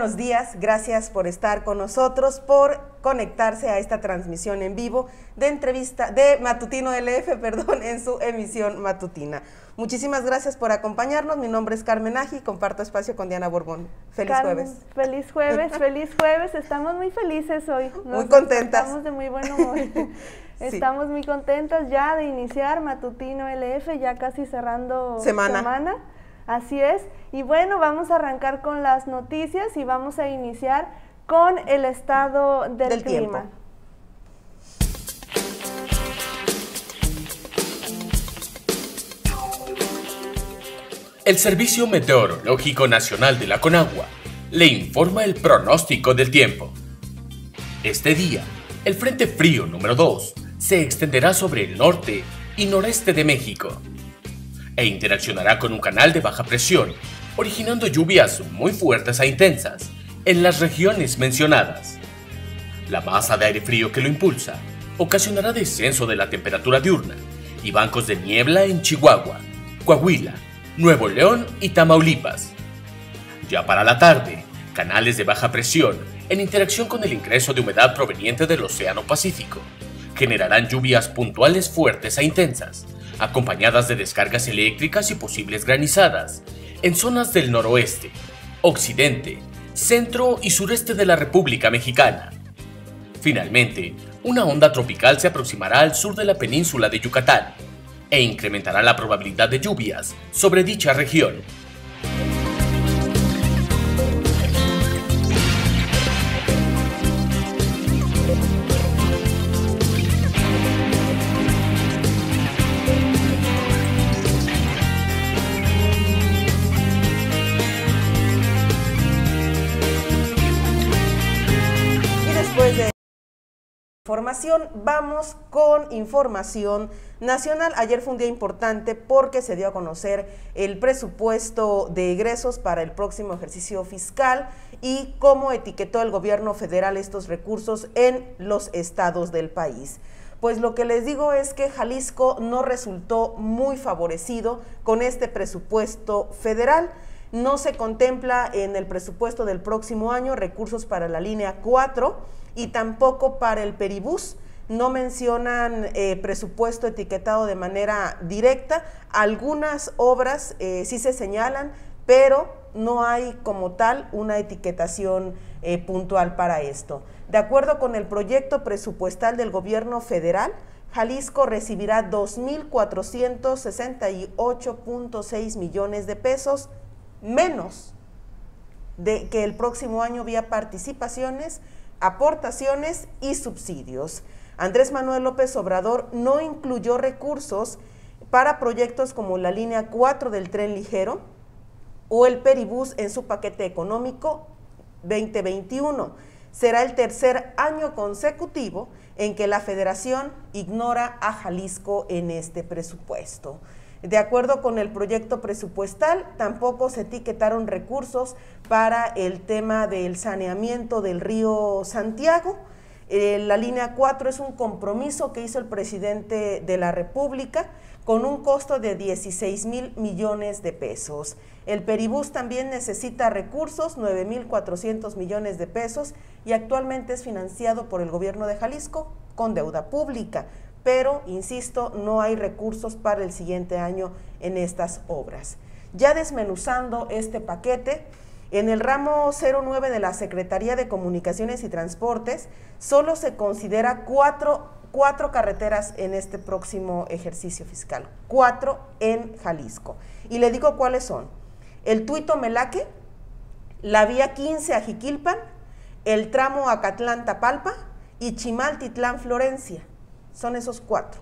buenos días, gracias por estar con nosotros, por conectarse a esta transmisión en vivo de entrevista de Matutino LF, en su emisión matutina. Muchísimas gracias por acompañarnos, mi nombre es Carmen Aji, comparto espacio con Diana Borbón. Feliz jueves. Feliz jueves, feliz jueves, estamos muy felices hoy. Muy contentas. Estamos de muy buen humor. Estamos muy contentas ya de iniciar Matutino LF, ya casi cerrando semana. Así es, y bueno, vamos a arrancar con las noticias y vamos a iniciar con el estado del clima. El Servicio Meteorológico Nacional de la Conagua le informa el pronóstico del tiempo. Este día, el Frente Frío número 2 se extenderá sobre el norte y noreste de México e interaccionará con un canal de baja presión, originando lluvias muy fuertes e intensas en las regiones mencionadas. La masa de aire frío que lo impulsa ocasionará descenso de la temperatura diurna y bancos de niebla en Chihuahua, Coahuila, Nuevo León y Tamaulipas. Ya para la tarde, canales de baja presión en interacción con el ingreso de humedad proveniente del Océano Pacífico generarán lluvias puntuales fuertes e intensas, acompañadas de descargas eléctricas y posibles granizadas en zonas del noroeste, occidente, centro y sureste de la República Mexicana. Finalmente, una onda tropical se aproximará al sur de la península de Yucatán e incrementará la probabilidad de lluvias sobre dicha región. Información, vamos con información nacional. Ayer fue un día importante porque se dio a conocer el presupuesto de egresos para el próximo ejercicio fiscal y cómo etiquetó el gobierno federal estos recursos en los estados del país. Pues lo que les digo es que Jalisco no resultó muy favorecido con este presupuesto federal. No se contempla en el presupuesto del próximo año recursos para la línea 4 y tampoco para el Peribús. No mencionan presupuesto etiquetado de manera directa. Algunas obras sí se señalan, pero no hay como tal una etiquetación puntual para esto. De acuerdo con el proyecto presupuestal del gobierno federal, Jalisco recibirá 2,468.6 millones de pesos menos de que el próximo año vía participaciones, aportaciones y subsidios. Andrés Manuel López Obrador no incluyó recursos para proyectos como la línea 4 del tren ligero o el Peribús en su paquete económico 2021. Será el tercer año consecutivo en que la Federación ignora a Jalisco en este presupuesto. De acuerdo con el proyecto presupuestal, tampoco se etiquetaron recursos para el tema del saneamiento del río Santiago. La línea 4 es un compromiso que hizo el presidente de la República con un costo de 16,000 millones de pesos. El Peribús también necesita recursos, 9,400 millones de pesos, y actualmente es financiado por el gobierno de Jalisco con deuda pública, pero, insisto, no hay recursos para el siguiente año en estas obras. Ya desmenuzando este paquete, en el ramo 09 de la Secretaría de Comunicaciones y Transportes, solo se considera cuatro carreteras en este próximo ejercicio fiscal, 4 en Jalisco. Y le digo cuáles son: el Tuito-Melaque, la vía 15 a Jiquilpan, el tramo Acatlán-Tapalpa y Chimaltitlán-Florencia. Son esos 4.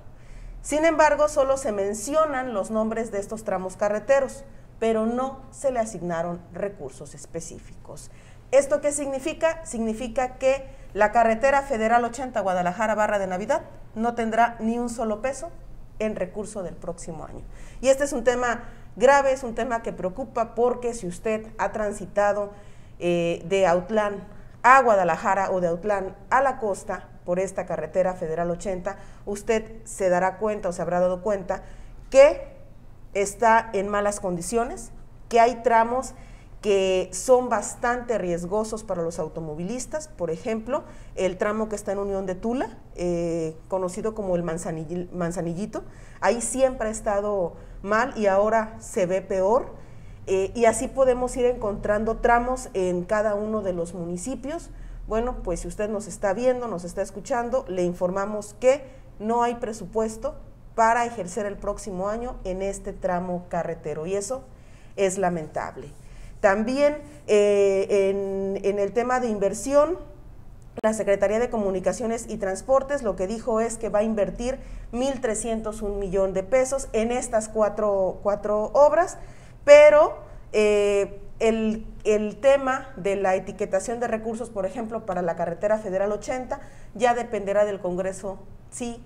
Sin embargo, solo se mencionan los nombres de estos tramos carreteros, pero no se le asignaron recursos específicos. ¿Esto qué significa? Significa que la carretera federal 80 Guadalajara-Barra de Navidad no tendrá ni un solo peso en recurso del próximo año. Y este es un tema grave, es un tema que preocupa, porque si usted ha transitado de Autlán a Guadalajara o de Autlán a la costa por esta carretera federal 80, usted se dará cuenta o se habrá dado cuenta que está en malas condiciones, que hay tramos que son bastante riesgosos para los automovilistas. Por ejemplo, el tramo que está en Unión de Tula, conocido como el Manzanillito, ahí siempre ha estado mal y ahora se ve peor, y así podemos ir encontrando tramos en cada uno de los municipios. Bueno, pues si usted nos está viendo, nos está escuchando, le informamos que no hay presupuesto para ejercer el próximo año en este tramo carretero, y eso es lamentable. También en el tema de inversión, la Secretaría de Comunicaciones y Transportes lo que dijo es que va a invertir 1,301 millones de pesos en estas cuatro obras, pero el tema de la etiquetación de recursos, por ejemplo, para la carretera federal 80, ya dependerá del Congreso si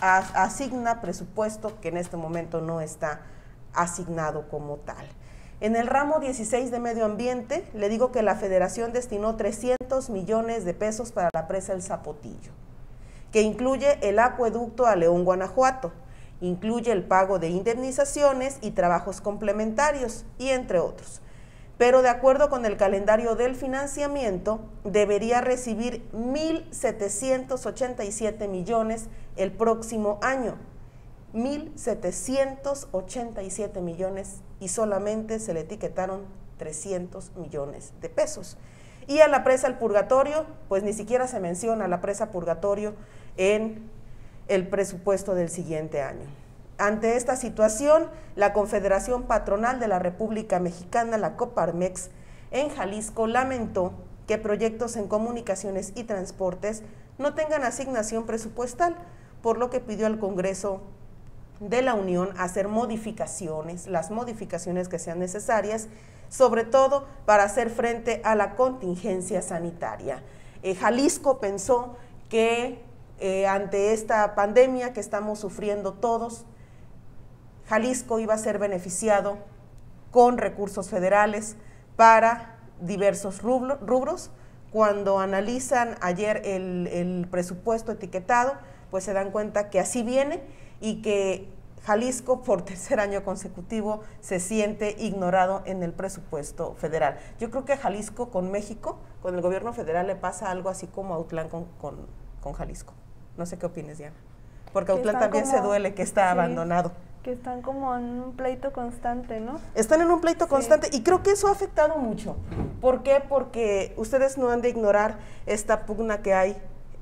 asigna presupuesto, que en este momento no está asignado como tal. En el ramo 16 de medio ambiente, le digo que la Federación destinó 300 millones de pesos para la presa El Zapotillo, que incluye el acueducto a León, Guanajuato, incluye el pago de indemnizaciones y trabajos complementarios, y entre otros. Pero de acuerdo con el calendario del financiamiento, debería recibir 1,787 millones el próximo año. 1,787 millones, y solamente se le etiquetaron 300 millones de pesos. Y a la presa El Purgatorio, pues ni siquiera se menciona la presa Purgatorio en el presupuesto del siguiente año. Ante esta situación, la Confederación Patronal de la República Mexicana, la Coparmex, en Jalisco lamentó que proyectos en comunicaciones y transportes no tengan asignación presupuestal, por lo que pidió al Congreso de la Unión hacer modificaciones, las modificaciones que sean necesarias, sobre todo para hacer frente a la contingencia sanitaria. Jalisco pensó que ante esta pandemia que estamos sufriendo todos, Jalisco iba a ser beneficiado con recursos federales para diversos rubros. Cuando analizan ayer el presupuesto etiquetado, pues se dan cuenta que así viene, y que Jalisco por tercer año consecutivo se siente ignorado en el presupuesto federal. Yo creo que Jalisco con México, con el gobierno federal, le pasa algo así como a Autlán con Jalisco. No sé qué opinas, Diana, porque Autlán también se duele que está abandonado. Que están como en un pleito constante, ¿no? Están en un pleito constante, y creo que eso ha afectado mucho. ¿Por qué? Porque ustedes no han de ignorar esta pugna que hay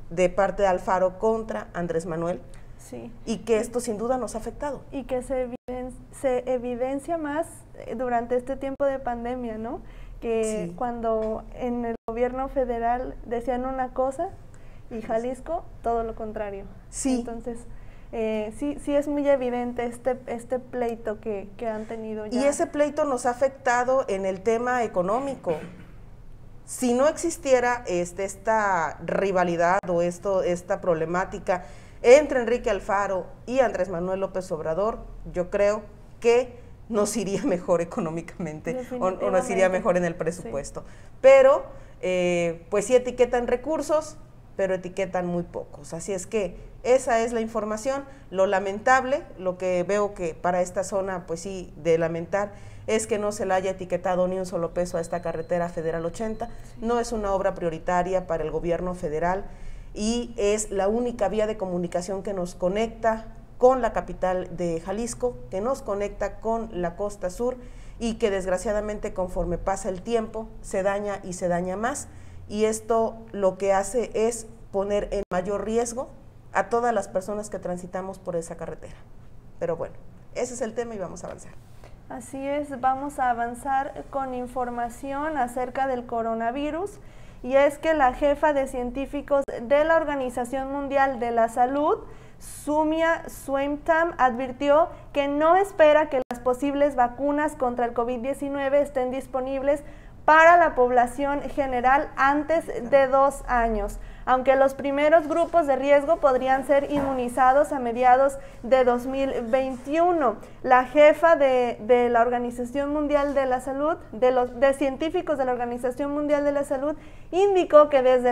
de parte de Alfaro contra Andrés Manuel. Sí. Y que esto sin duda nos ha afectado. Y que se evidencia más durante este tiempo de pandemia, ¿no? Que sí, cuando en el gobierno federal decían una cosa y Jalisco todo lo contrario. Sí. Entonces, sí es muy evidente este pleito que han tenido ya. Y ese pleito nos ha afectado en el tema económico. Si no existiera esta rivalidad o esta problemática entre Enrique Alfaro y Andrés Manuel López Obrador, yo creo que nos iría mejor económicamente o nos iría mejor en el presupuesto. Sí. Pero, pues sí etiquetan recursos, pero etiquetan muy pocos. Así es que esa es la información. Lo lamentable, lo que veo que para esta zona, pues sí, de lamentar, es que no se le haya etiquetado ni un solo peso a esta carretera federal 80. Sí. No es una obra prioritaria para el gobierno federal y es la única vía de comunicación que nos conecta con la capital de Jalisco, que nos conecta con la costa sur y que desgraciadamente conforme pasa el tiempo se daña y se daña más, y esto lo que hace es poner en mayor riesgo a todas las personas que transitamos por esa carretera. Pero bueno, ese es el tema y vamos a avanzar. Así es, vamos a avanzar con información acerca del coronavirus, y es que la jefa de científicos de la Organización Mundial de la Salud, Soumya Swaminathan, advirtió que no espera que las posibles vacunas contra el COVID-19 estén disponibles para la población general antes de 2 años, aunque los primeros grupos de riesgo podrían ser inmunizados a mediados de 2021. La jefa de la Organización Mundial de la Salud, de científicos de la Organización Mundial de la Salud, indicó que desde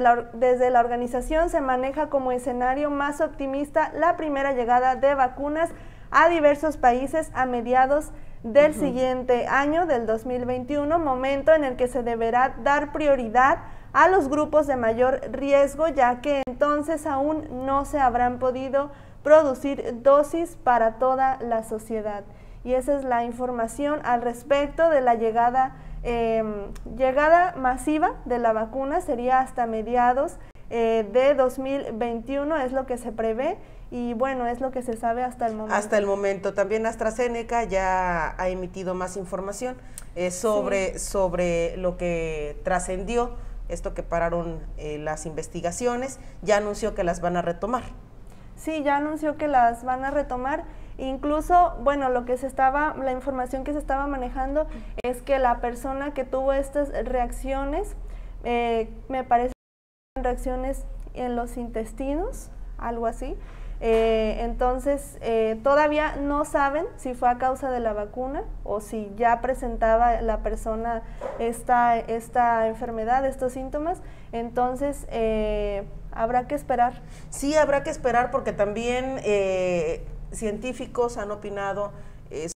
la organización se maneja como escenario más optimista la primera llegada de vacunas a diversos países a mediados del siguiente año, del 2021, momento en el que se deberá dar prioridad a los grupos de mayor riesgo, ya que entonces aún no se habrán podido producir dosis para toda la sociedad. Y esa es la información al respecto de la llegada masiva de la vacuna, sería hasta mediados de 2021, es lo que se prevé. Y bueno, es lo que se sabe hasta el momento. Hasta el momento. También AstraZeneca ya ha emitido más información sobre lo que trascendió, esto que pararon las investigaciones, ya anunció que las van a retomar. Sí, ya anunció que las van a retomar. Incluso, bueno, la información que se estaba manejando es que la persona que tuvo estas reacciones, me parece reacciones en los intestinos, algo así. Entonces, todavía no saben si fue a causa de la vacuna o si ya presentaba la persona esta enfermedad, estos síntomas. Entonces, habrá que esperar. Sí, habrá que esperar porque también científicos han opinado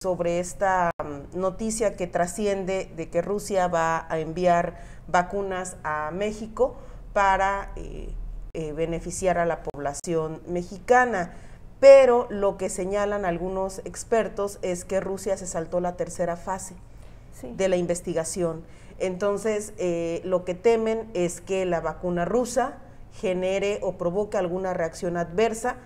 sobre esta noticia que trasciende de que Rusia va a enviar vacunas a México para beneficiar a la población mexicana, pero lo que señalan algunos expertos es que Rusia se saltó la tercera fase de la investigación. Entonces, lo que temen es que la vacuna rusa genere o provoque alguna reacción adversa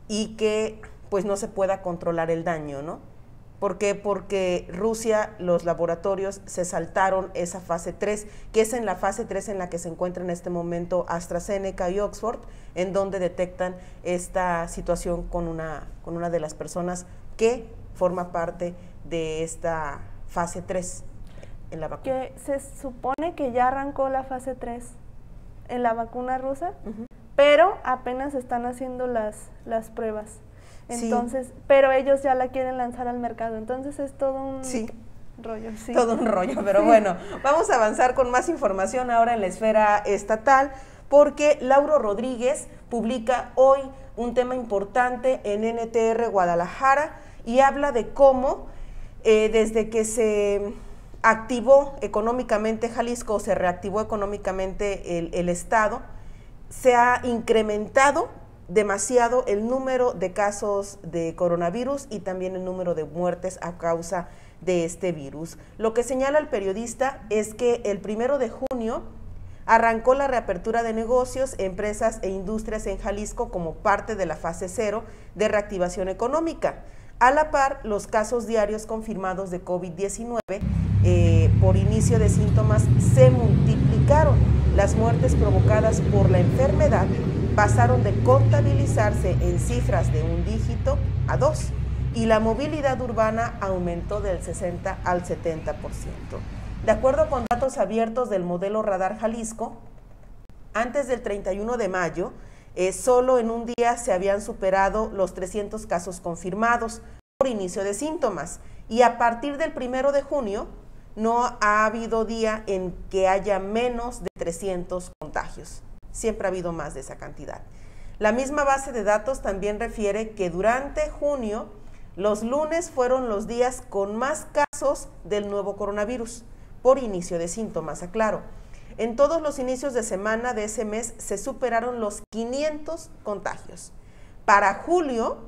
y que pues no se pueda controlar el daño, ¿no? ¿Por qué? Porque Rusia, los laboratorios se saltaron esa fase 3, que es en la fase 3 en la que se encuentra en este momento AstraZeneca y Oxford, en donde detectan esta situación con una de las personas que forma parte de esta fase 3 en la vacuna. Que se supone que ya arrancó la fase 3 en la vacuna rusa, pero apenas están haciendo las pruebas. Entonces, sí. Pero ellos ya la quieren lanzar al mercado, entonces es todo un rollo. Sí. Todo un rollo, pero bueno, vamos a avanzar con más información ahora en la esfera estatal, porque Lauro Rodríguez publica hoy un tema importante en NTR Guadalajara y habla de cómo desde que se activó económicamente Jalisco, se reactivó económicamente el Estado, se ha incrementado demasiado el número de casos de coronavirus y también el número de muertes a causa de este virus. Lo que señala el periodista es que el 1 de junio arrancó la reapertura de negocios, empresas e industrias en Jalisco como parte de la fase 0 de reactivación económica. A la par, los casos diarios confirmados de COVID-19 por inicio de síntomas se multiplicaron. Las muertes provocadas por la enfermedad pasaron de contabilizarse en cifras de 1 dígito a 2 y la movilidad urbana aumentó del 60 al 70%. De acuerdo con datos abiertos del modelo Radar Jalisco, antes del 31 de mayo, solo en un día se habían superado los 300 casos confirmados por inicio de síntomas y a partir del 1 de junio no ha habido día en que haya menos de 300 contagios. Siempre ha habido más de esa cantidad. La misma base de datos también refiere que durante junio los lunes fueron los días con más casos del nuevo coronavirus, por inicio de síntomas, aclaro. En todos los inicios de semana de ese mes se superaron los 500 contagios. Para julio,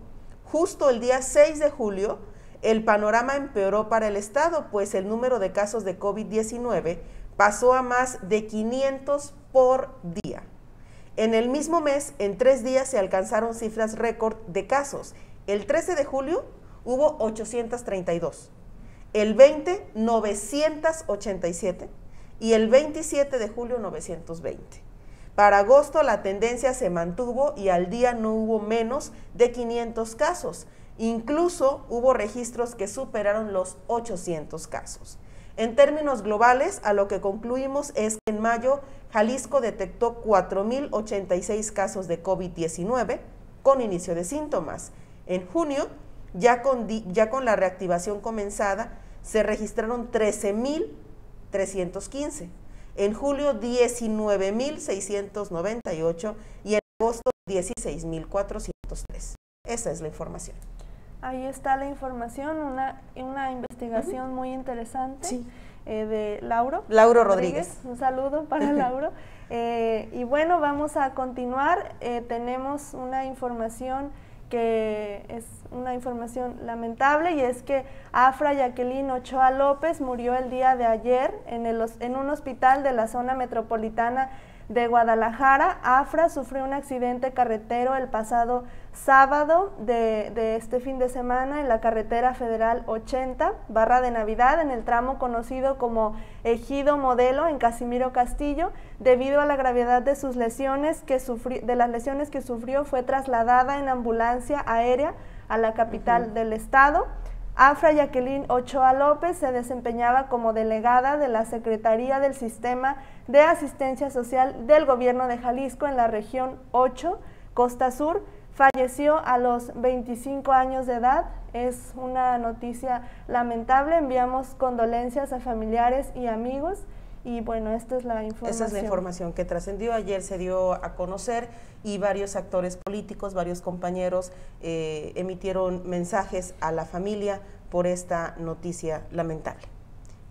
justo el día 6 de julio, el panorama empeoró para el estado, pues el número de casos de COVID-19 pasó a más de 500 por día. En el mismo mes, en 3 días se alcanzaron cifras récord de casos. El 13 de julio hubo 832, el 20, 987 y el 27 de julio 920. Para agosto la tendencia se mantuvo y al día no hubo menos de 500 casos. Incluso hubo registros que superaron los 800 casos. En términos globales, a lo que concluimos es que en mayo Jalisco detectó 4.086 casos de COVID-19 con inicio de síntomas. En junio, ya con la reactivación comenzada, se registraron 13.315. En julio, 19.698 y en agosto, 16.403. Esa es la información. Ahí está la información, una investigación muy interesante. Sí. De Lauro Rodríguez. Un saludo para Lauro. Y bueno, vamos a continuar. Tenemos una información que es una información lamentable, y es que Afra Jacqueline Ochoa López murió el día de ayer en un hospital de la zona metropolitana de Guadalajara. Afra sufrió un accidente carretero el pasado sábado de este fin de semana en la carretera federal 80, Barra de Navidad, en el tramo conocido como Ejido Modelo en Casimiro Castillo. Debido a la gravedad de sus lesiones que sufrió, fue trasladada en ambulancia aérea a la capital del estado. Afra Jacqueline Ochoa López se desempeñaba como delegada de la Secretaría del Sistema de Asistencia Social del Gobierno de Jalisco en la región 8, Costa Sur. Falleció a los 25 años de edad. Es una noticia lamentable. Enviamos condolencias a familiares y amigos. Y bueno, esta es la información. Esa es la información que trascendió. Ayer se dio a conocer y varios actores políticos, varios compañeros emitieron mensajes a la familia por esta noticia lamentable.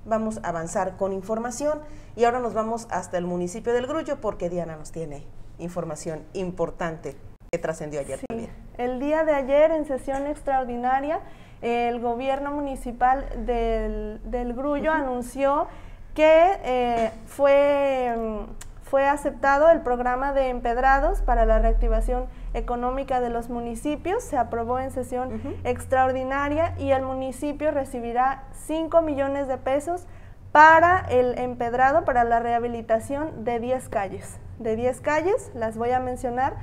Vamos a avanzar con información y ahora nos vamos hasta el municipio del Grullo porque Diana nos tiene información importante que trascendió ayer también. El día de ayer, en sesión extraordinaria, el gobierno municipal del Grullo anunció que fue aceptado el programa de empedrados para la reactivación económica de los municipios. Se aprobó en sesión extraordinaria y el municipio recibirá 5 millones de pesos para el empedrado, para la rehabilitación de 10 calles. De 10 calles, las voy a mencionar.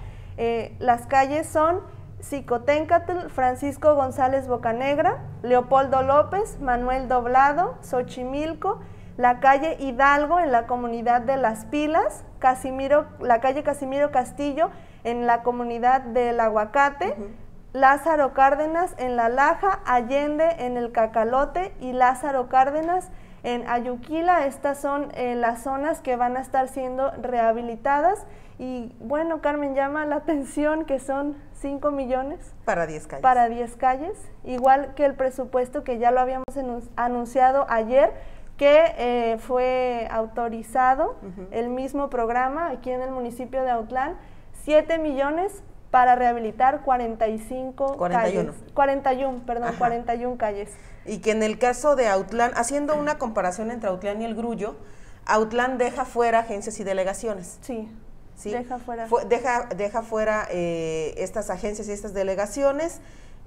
Las calles son Xicoténcatl, Francisco González Bocanegra, Leopoldo López, Manuel Doblado, Xochimilco, la calle Hidalgo en la comunidad de Las Pilas, la calle Casimiro Castillo en la comunidad del Aguacate, Lázaro Cárdenas en La Laja, Allende en el Cacalote y Lázaro Cárdenas en Ayuquila. Estas son las zonas que van a estar siendo rehabilitadas. Y bueno, Carmen, llama la atención que son 5 millones. Para 10 calles. Para 10 calles, igual que el presupuesto que ya lo habíamos anunciado ayer, que fue autorizado el mismo programa aquí en el municipio de Autlán, 7 millones para rehabilitar 41 calles. Y que en el caso de Autlán, haciendo una comparación entre Autlán y el Grullo, Autlán deja fuera agencias y delegaciones. Sí. Deja fuera. Deja fuera estas agencias y estas delegaciones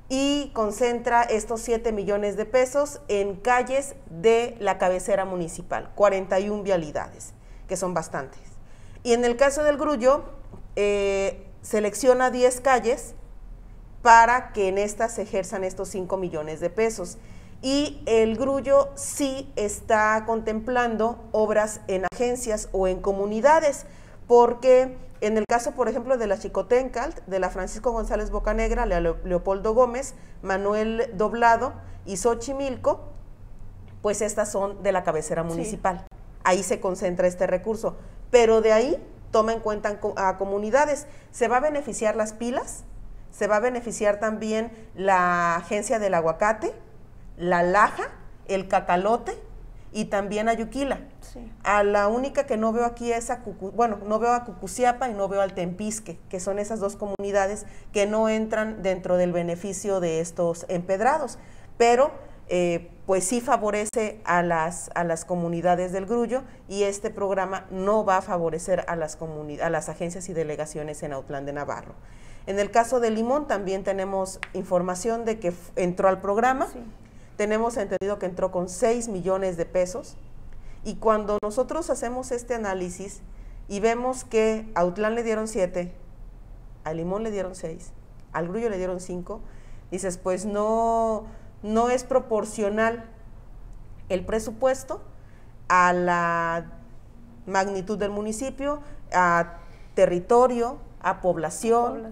y concentra estos 7 millones de pesos en calles de la cabecera municipal, 41 vialidades, que son bastantes. Y en el caso del Grullo, selecciona 10 calles para que en estas se ejerzan estos 5 millones de pesos. Y el Grullo sí está contemplando obras en agencias o en comunidades, porque en el caso, por ejemplo, de la Xicoténcatl, de la Francisco González Bocanegra, Leopoldo Gómez, Manuel Doblado y Xochimilco, pues estas son de la cabecera municipal. Sí. Ahí se concentra este recurso, pero de ahí toma en cuenta a comunidades. Se va a beneficiar Las Pilas, se va a beneficiar también la Agencia del Aguacate, La Laja, el Cacalote y también Ayuquila. Sí. A la única que no veo aquí es no veo a Cucuciapa y no veo al Tempisque, que son esas dos comunidades que no entran dentro del beneficio de estos empedrados, pero pues sí favorece a las comunidades del Grullo, y este programa no va a favorecer a las agencias y delegaciones en Autlán de Navarro. En el caso de Limón también tenemos información de que entró al programa. Sí. Tenemos entendido que entró con 6 millones de pesos, y cuando nosotros hacemos este análisis y vemos que a Autlán le dieron 7, a Limón le dieron 6, al Grullo le dieron 5, dices, pues no es proporcional el presupuesto a la magnitud del municipio, a territorio, a población.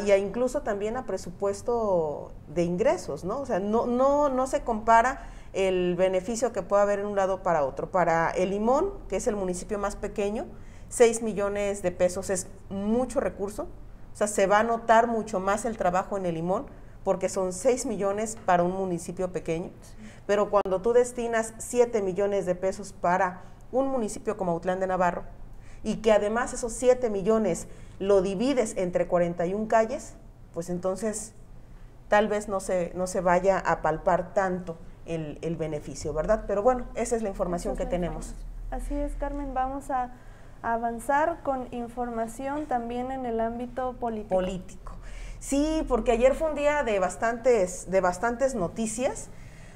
Y incluso también a presupuesto de ingresos, ¿no? O sea, no se compara el beneficio que puede haber en un lado para otro. Para el Limón, que es el municipio más pequeño, 6 millones de pesos es mucho recurso. O sea, se va a notar mucho más el trabajo en el Limón, porque son 6 millones para un municipio pequeño. Sí. Pero cuando tú destinas 7 millones de pesos para un municipio como Autlán de Navarro, y que además esos 7 millones lo divides entre 41 calles, pues entonces tal vez no se vaya a palpar tanto el beneficio, ¿verdad? Pero bueno, esa es la información que tenemos. Así es, Carmen, vamos a avanzar con información también en el ámbito político. Sí, porque ayer fue un día de bastantes noticias.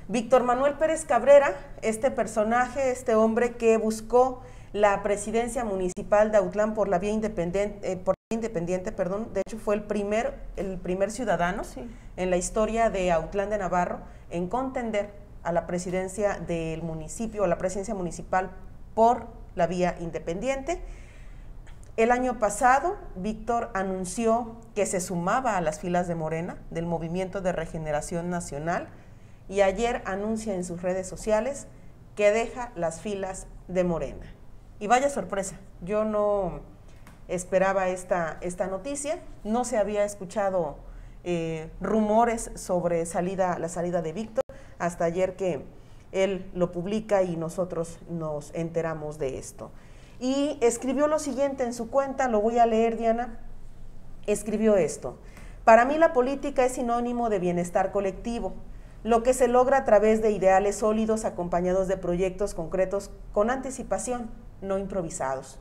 Víctor Manuel Pérez Cabrera, este personaje, este hombre que buscó la presidencia municipal de Autlán por la vía independiente, de hecho fue el primer ciudadano en la historia de Autlán de Navarro en contender a la presidencia del municipio, a la presidencia municipal por la vía independiente. El año pasado, Víctor anunció que se sumaba a las filas de Morena, del Movimiento de Regeneración Nacional, y ayer anuncia en sus redes sociales que deja las filas de Morena. Y vaya sorpresa, yo no esperaba esta noticia, no se había escuchado rumores sobre la salida de Víctor, hasta ayer que él lo publica y nosotros nos enteramos de esto. Y escribió lo siguiente en su cuenta, lo voy a leer, Diana. Escribió esto: para mí la política es sinónimo de bienestar colectivo, lo que se logra a través de ideales sólidos acompañados de proyectos concretos con anticipación, no improvisados.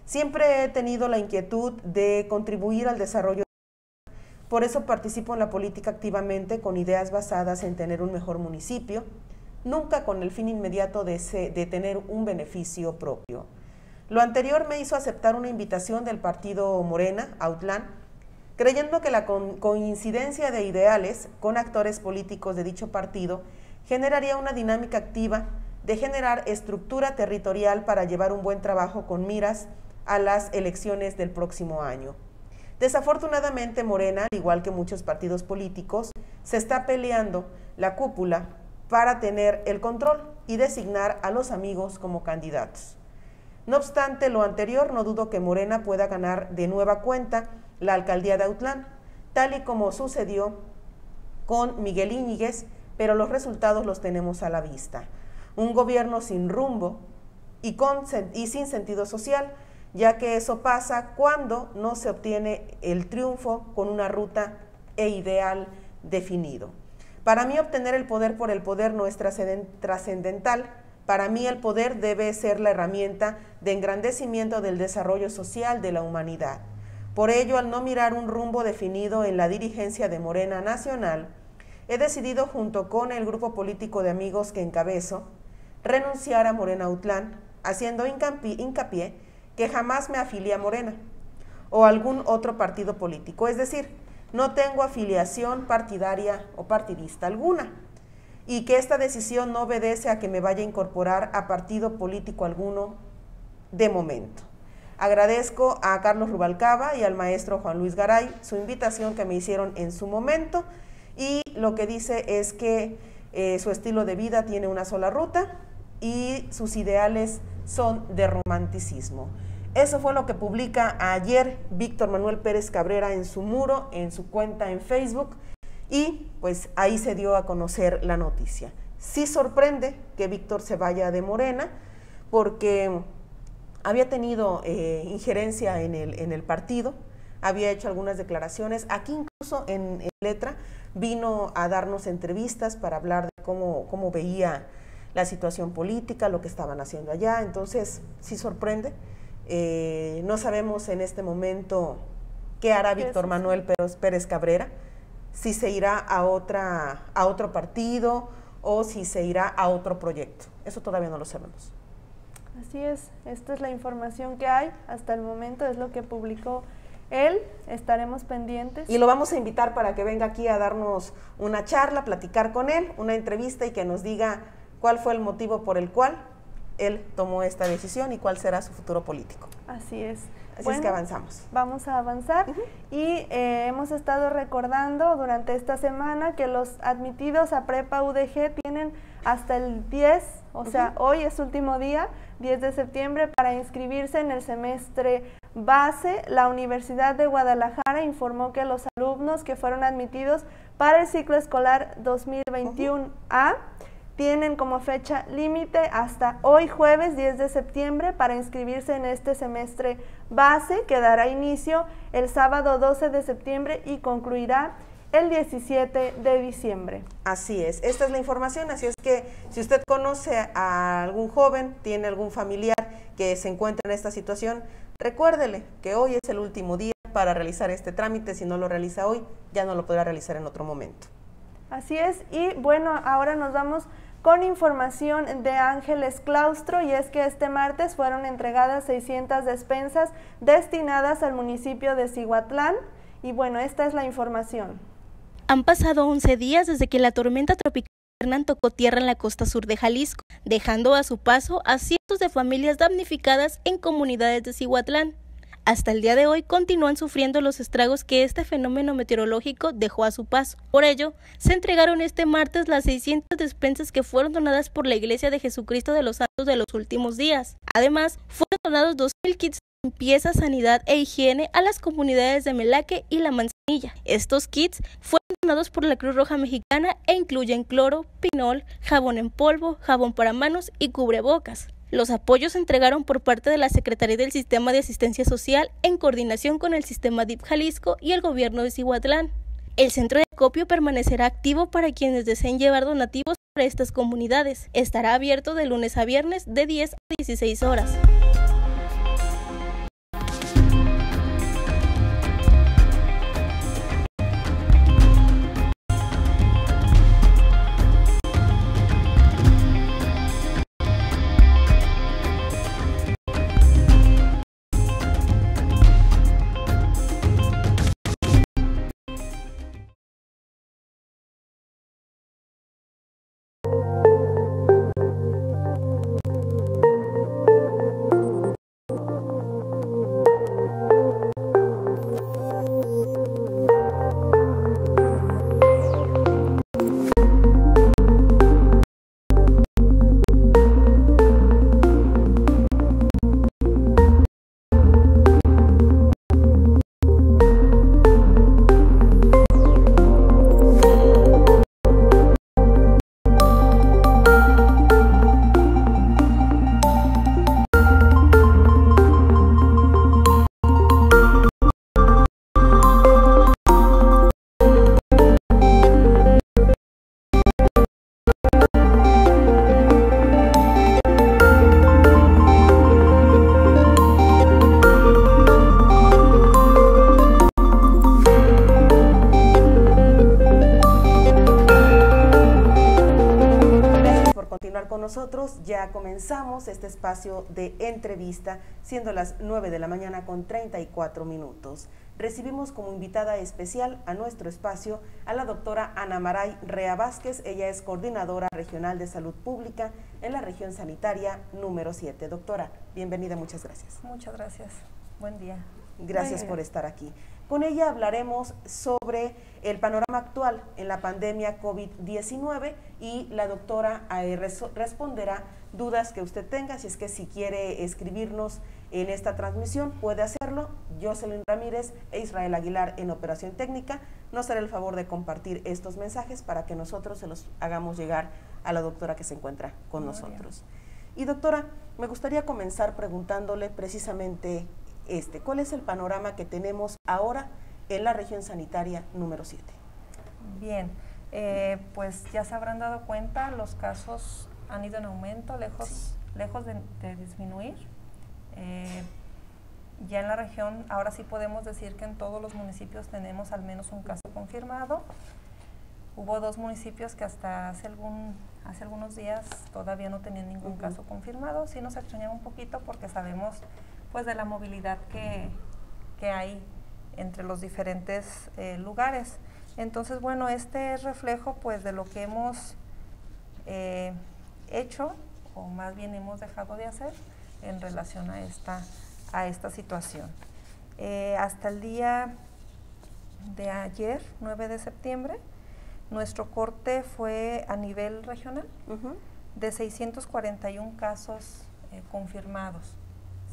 Siempre he tenido la inquietud de contribuir al desarrollo, por eso participo en la política activamente con ideas basadas en tener un mejor municipio, nunca con el fin inmediato de tener un beneficio propio. Lo anterior me hizo aceptar una invitación del partido Morena, Autlán, creyendo que la coincidencia de ideales con actores políticos de dicho partido generaría una dinámica activa de generar estructura territorial para llevar un buen trabajo con miras a las elecciones del próximo año. Desafortunadamente, Morena, al igual que muchos partidos políticos, se está peleando la cúpula para tener el control y designar a los amigos como candidatos. No obstante lo anterior, no dudo que Morena pueda ganar de nueva cuenta la alcaldía de Autlán, tal y como sucedió con Miguel Íñiguez, pero los resultados los tenemos a la vista. Un gobierno sin rumbo y sin sentido social, ya que eso pasa cuando no se obtiene el triunfo con una ruta e ideal definido. Para mí, obtener el poder por el poder no es trascendental. Para mí, el poder debe ser la herramienta de engrandecimiento del desarrollo social de la humanidad. Por ello, al no mirar un rumbo definido en la dirigencia de Morena Nacional, he decidido, junto con el grupo político de amigos que encabezo, renunciar a Morena Autlán, haciendo hincapié que jamás me afilié a Morena o a algún otro partido político. Es decir, no tengo afiliación partidaria o partidista alguna, y que esta decisión no obedece a que me vaya a incorporar a partido político alguno de momento. Agradezco a Carlos Rubalcaba y al maestro Juan Luis Garay su invitación que me hicieron en su momento, y lo que dice es que su estilo de vida tiene una sola ruta y sus ideales son de romanticismo. Eso fue lo que publica ayer Víctor Manuel Pérez Cabrera en su muro, en su cuenta en Facebook, y pues ahí se dio a conocer la noticia. Sí sorprende que Víctor se vaya de Morena, porque había tenido injerencia en el partido, había hecho algunas declaraciones, aquí incluso en Letra vino a darnos entrevistas para hablar de cómo veía la situación política, lo que estaban haciendo allá. Entonces sí sorprende. No sabemos en este momento qué hará Víctor Manuel Pérez Cabrera, si se irá a otro partido o si se irá a otro proyecto. Eso todavía no lo sabemos. Así es, esta es la información que hay hasta el momento, es lo que publicó él, estaremos pendientes. Y lo vamos a invitar para que venga aquí a darnos una charla, platicar con él, una entrevista, y que nos diga cuál fue el motivo por el cual él tomó esta decisión y cuál será su futuro político. Así es. Así es que avanzamos. Vamos a avanzar. Y hemos estado recordando durante esta semana que los admitidos a Prepa UDG tienen hasta el 10, o sea, hoy es último día, 10 de septiembre, para inscribirse en el semestre base. La Universidad de Guadalajara informó que los alumnos que fueron admitidos para el ciclo escolar 2021A tienen como fecha límite hasta hoy jueves 10 de septiembre para inscribirse en este semestre base, que dará inicio el sábado 12 de septiembre y concluirá el 17 de diciembre. Así es, esta es la información, así es que si usted conoce a algún joven, tiene algún familiar que se encuentra en esta situación, recuérdele que hoy es el último día para realizar este trámite. Si no lo realiza hoy, ya no lo podrá realizar en otro momento. Así es, y bueno, ahora nos vamos con información de Ángeles Claustro, y es que este martes fueron entregadas 600 despensas destinadas al municipio de Cihuatlán, y bueno, esta es la información. Han pasado 11 días desde que la tormenta tropical Hernán tocó tierra en la costa sur de Jalisco, dejando a su paso a cientos de familias damnificadas en comunidades de Cihuatlán. Hasta el día de hoy continúan sufriendo los estragos que este fenómeno meteorológico dejó a su paso. Por ello, se entregaron este martes las 600 despensas que fueron donadas por la Iglesia de Jesucristo de los Santos de los Últimos Días. Además, fueron donados 2,000 kits de limpieza, sanidad e higiene a las comunidades de Melaque y La Manzanilla. Estos kits fueron donados por la Cruz Roja Mexicana e incluyen cloro, pinol, jabón en polvo, jabón para manos y cubrebocas. Los apoyos se entregaron por parte de la Secretaría del Sistema de Asistencia Social en coordinación con el Sistema DIF Jalisco y el gobierno de Cihuatlán. El centro de acopio permanecerá activo para quienes deseen llevar donativos para estas comunidades. Estará abierto de lunes a viernes de 10 a 16 horas. ya comenzamos este espacio de entrevista, siendo las 9 de la mañana con 34 minutos. Recibimos como invitada especial a nuestro espacio a la doctora Ana Maray Rea Vázquez. Ella es coordinadora regional de salud pública en la región sanitaria número 7. Doctora, bienvenida, muchas gracias. Muchas gracias. Buen día. Gracias por estar aquí. Con ella hablaremos sobre el panorama actual en la pandemia COVID-19 y la doctora responderá dudas que usted tenga. Si quiere escribirnos en esta transmisión, puede hacerlo. Jocelyn Ramírez e Israel Aguilar en operación técnica nos hará el favor de compartir estos mensajes para que nosotros se los hagamos llegar a la doctora que se encuentra con nosotros. Y doctora, me gustaría comenzar preguntándole precisamente ¿cuál es el panorama que tenemos ahora en la región sanitaria número 7? Bien, pues ya se habrán dado cuenta, los casos han ido en aumento, lejos de disminuir. Ya en la región, ahora sí podemos decir que en todos los municipios tenemos al menos un caso confirmado. Hubo 2 municipios que hasta hace algunos días todavía no tenían ningún caso confirmado. Sí nos extrañaba un poquito porque sabemos pues de la movilidad que hay entre los diferentes lugares. Entonces, bueno, este es reflejo pues de lo que hemos hecho, o más bien hemos dejado de hacer en relación a esta situación. Hasta el día de ayer, 9 de septiembre, nuestro corte fue a nivel regional de 641 casos confirmados.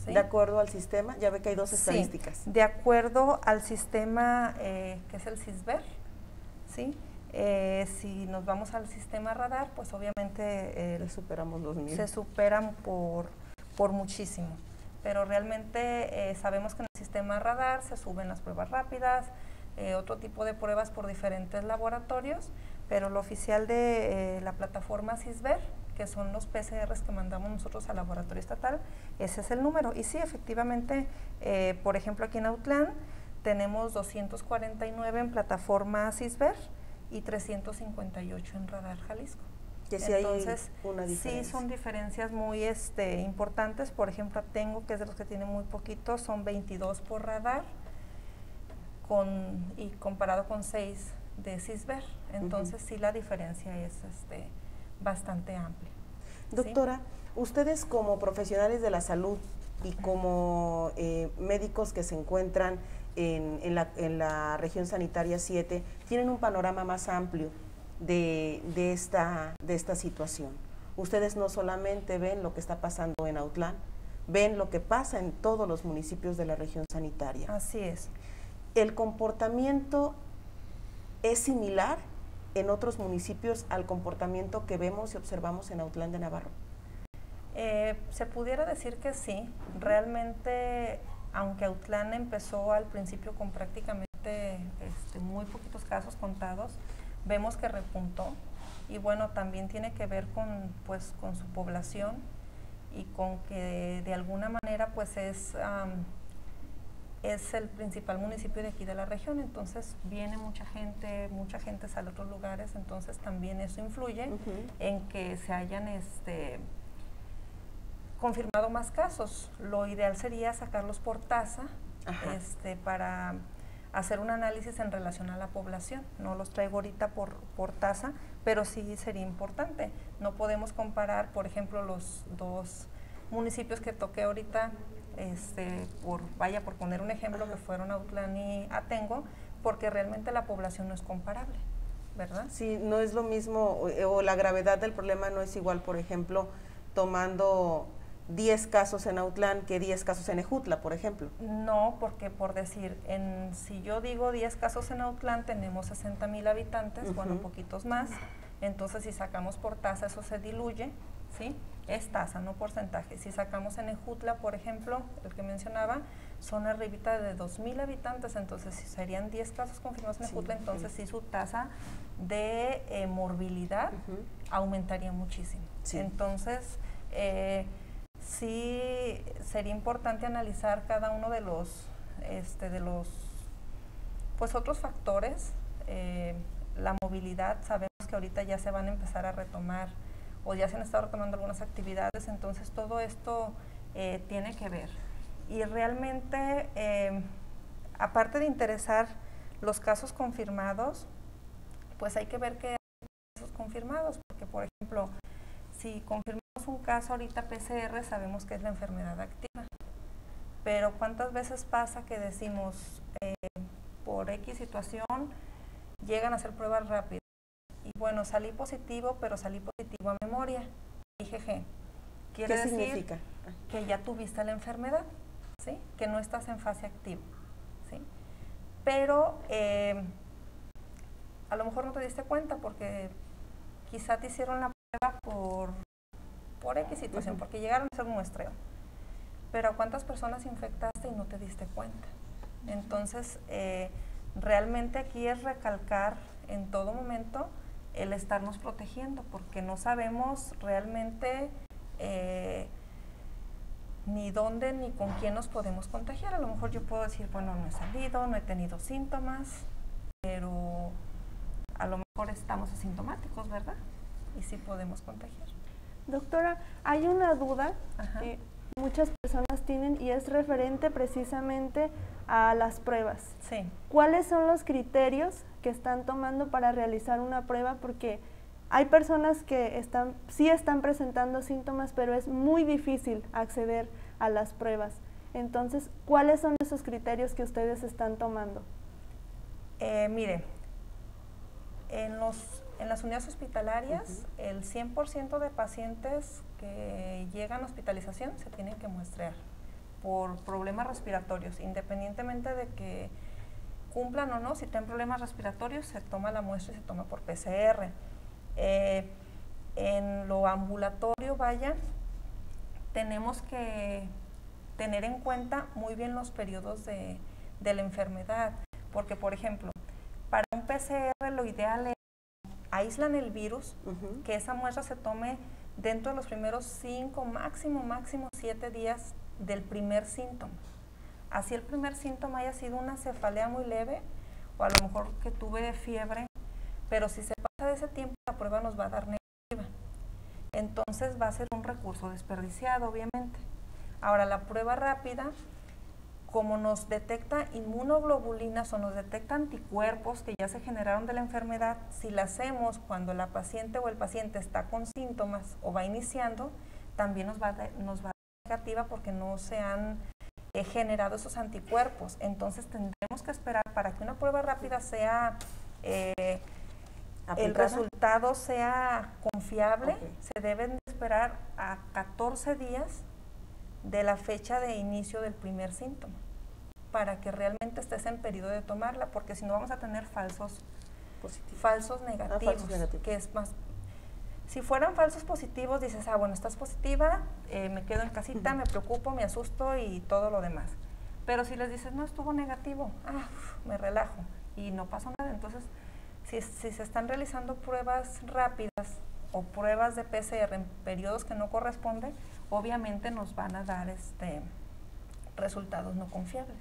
¿Sí? De acuerdo al sistema, ya ve que hay 2 estadísticas. Sí, de acuerdo al sistema que es el CISBER, ¿sí? Si nos vamos al sistema radar, pues obviamente superamos los 1000. Se superan por muchísimo, pero realmente sabemos que en el sistema radar se suben las pruebas rápidas, otro tipo de pruebas por diferentes laboratorios, pero lo oficial de la plataforma CISBER, que son los PCRs que mandamos nosotros al laboratorio estatal, ese es el número. Y sí, efectivamente, por ejemplo, aquí en Autlán tenemos 249 en plataforma CISBER y 358 en Radar Jalisco. Que sí. Entonces, hay una diferencia. Sí, son diferencias muy importantes. Por ejemplo, Atengo, que es de los que tiene muy poquito, son 22 por Radar, y comparado con 6 de CISBER. Entonces, sí, la diferencia es bastante amplia. Doctora, ¿sí? Ustedes como profesionales de la salud y como médicos que se encuentran en la región sanitaria 7, tienen un panorama más amplio de esta situación. Ustedes no solamente ven lo que está pasando en Autlán, ven lo que pasa en todos los municipios de la región sanitaria. Así es. ¿El comportamiento es similar en otros municipios al comportamiento que vemos y observamos en Autlán de Navarro? Se pudiera decir que sí. Realmente, aunque Autlán empezó al principio con prácticamente muy poquitos casos contados, vemos que repuntó, y bueno, también tiene que ver con su población y con que de alguna manera pues es el principal municipio de aquí de la región, entonces viene mucha gente sale a otros lugares, entonces también eso influye en que se hayan confirmado más casos. Lo ideal sería sacarlos por tasa para hacer un análisis en relación a la población. No los traigo ahorita por tasa, pero sí sería importante. No podemos comparar, por ejemplo, los 2 municipios que toqué ahorita, por poner un ejemplo, que fueron Autlán y Atengo, porque realmente la población no es comparable, ¿verdad? Sí, no es lo mismo, o la gravedad del problema no es igual, por ejemplo, tomando 10 casos en Autlán que 10 casos en Ejutla, por ejemplo. No, porque por decir, si yo digo 10 casos en Autlán, tenemos 60,000 habitantes, bueno, poquitos más, entonces si sacamos por tasa eso se diluye, ¿sí? Es tasa, no porcentaje. Si sacamos en Ejutla, por ejemplo, el que mencionaba, son arribita de 2,000 habitantes, entonces si serían 10 casos confirmados en Ejutla, entonces sí su tasa de morbilidad aumentaría muchísimo. Sí. Entonces, sí sería importante analizar cada uno de los otros factores. La movilidad, sabemos que ahorita ya se van a empezar a retomar o ya se han estado retomando algunas actividades, entonces todo esto tiene que ver. Y realmente, aparte de interesar los casos confirmados, pues hay que ver que hay casos confirmados, porque por ejemplo, si confirmamos un caso ahorita PCR, sabemos que es la enfermedad activa, pero ¿cuántas veces pasa que decimos por X situación llegan a hacer pruebas rápidas? Y bueno, salí positivo, pero salí positivo a memoria, IgG. Quiere ¿Qué decir significa? Que ya tuviste la enfermedad, ¿sí? Que no estás en fase activa, ¿sí? Pero a lo mejor no te diste cuenta porque quizá te hicieron la prueba por X situación, porque llegaron a hacer un muestreo. Pero ¿cuántas personas infectaste y no te diste cuenta? Entonces, realmente aquí es recalcar en todo momento el estarnos protegiendo, porque no sabemos realmente ni dónde ni con quién nos podemos contagiar. A lo mejor yo puedo decir, bueno, no he salido, no he tenido síntomas, pero a lo mejor estamos asintomáticos, ¿verdad? Y sí podemos contagiar. Doctora, hay una duda que muchas personas tienen y es referente precisamente a las pruebas. Sí. ¿Cuáles son los criterios que están tomando para realizar una prueba? Porque hay personas que sí están presentando síntomas, pero es muy difícil acceder a las pruebas. Entonces, ¿cuáles son esos criterios que ustedes están tomando? Mire, en las unidades hospitalarias, el 100% de pacientes que llegan a hospitalización se tienen que muestrear por problemas respiratorios, independientemente de que cumplan o no. Si tienen problemas respiratorios, se toma la muestra y se toma por PCR. En lo ambulatorio, tenemos que tener en cuenta muy bien los periodos de la enfermedad, porque por ejemplo, para un PCR lo ideal es aíslan el virus, que esa muestra se tome dentro de los primeros 5, máximo 7 días del primer síntoma. Así el primer síntoma haya sido una cefalea muy leve, o a lo mejor que tuve fiebre, pero si se pasa de ese tiempo, la prueba nos va a dar negativa. Entonces va a ser un recurso desperdiciado, obviamente. Ahora, la prueba rápida, como nos detecta inmunoglobulinas o nos detecta anticuerpos que ya se generaron de la enfermedad, si la hacemos cuando la paciente o el paciente está con síntomas o va iniciando, también nos va a dar negativa porque no se han generado esos anticuerpos. Entonces tendremos que esperar para que una prueba rápida sea, el resultado sea confiable, se deben de esperar a 14 días de la fecha de inicio del primer síntoma, para que realmente estés en periodo de tomarla, porque si no vamos a tener falsos negativos, que es más. Si fueran falsos positivos, dices, bueno, estás positiva, me quedo en casita, me preocupo, me asusto y todo lo demás. Pero si les dices, no, estuvo negativo, me relajo y no pasó nada. Entonces, si se están realizando pruebas rápidas o pruebas de PCR en periodos que no corresponden, obviamente nos van a dar resultados no confiables.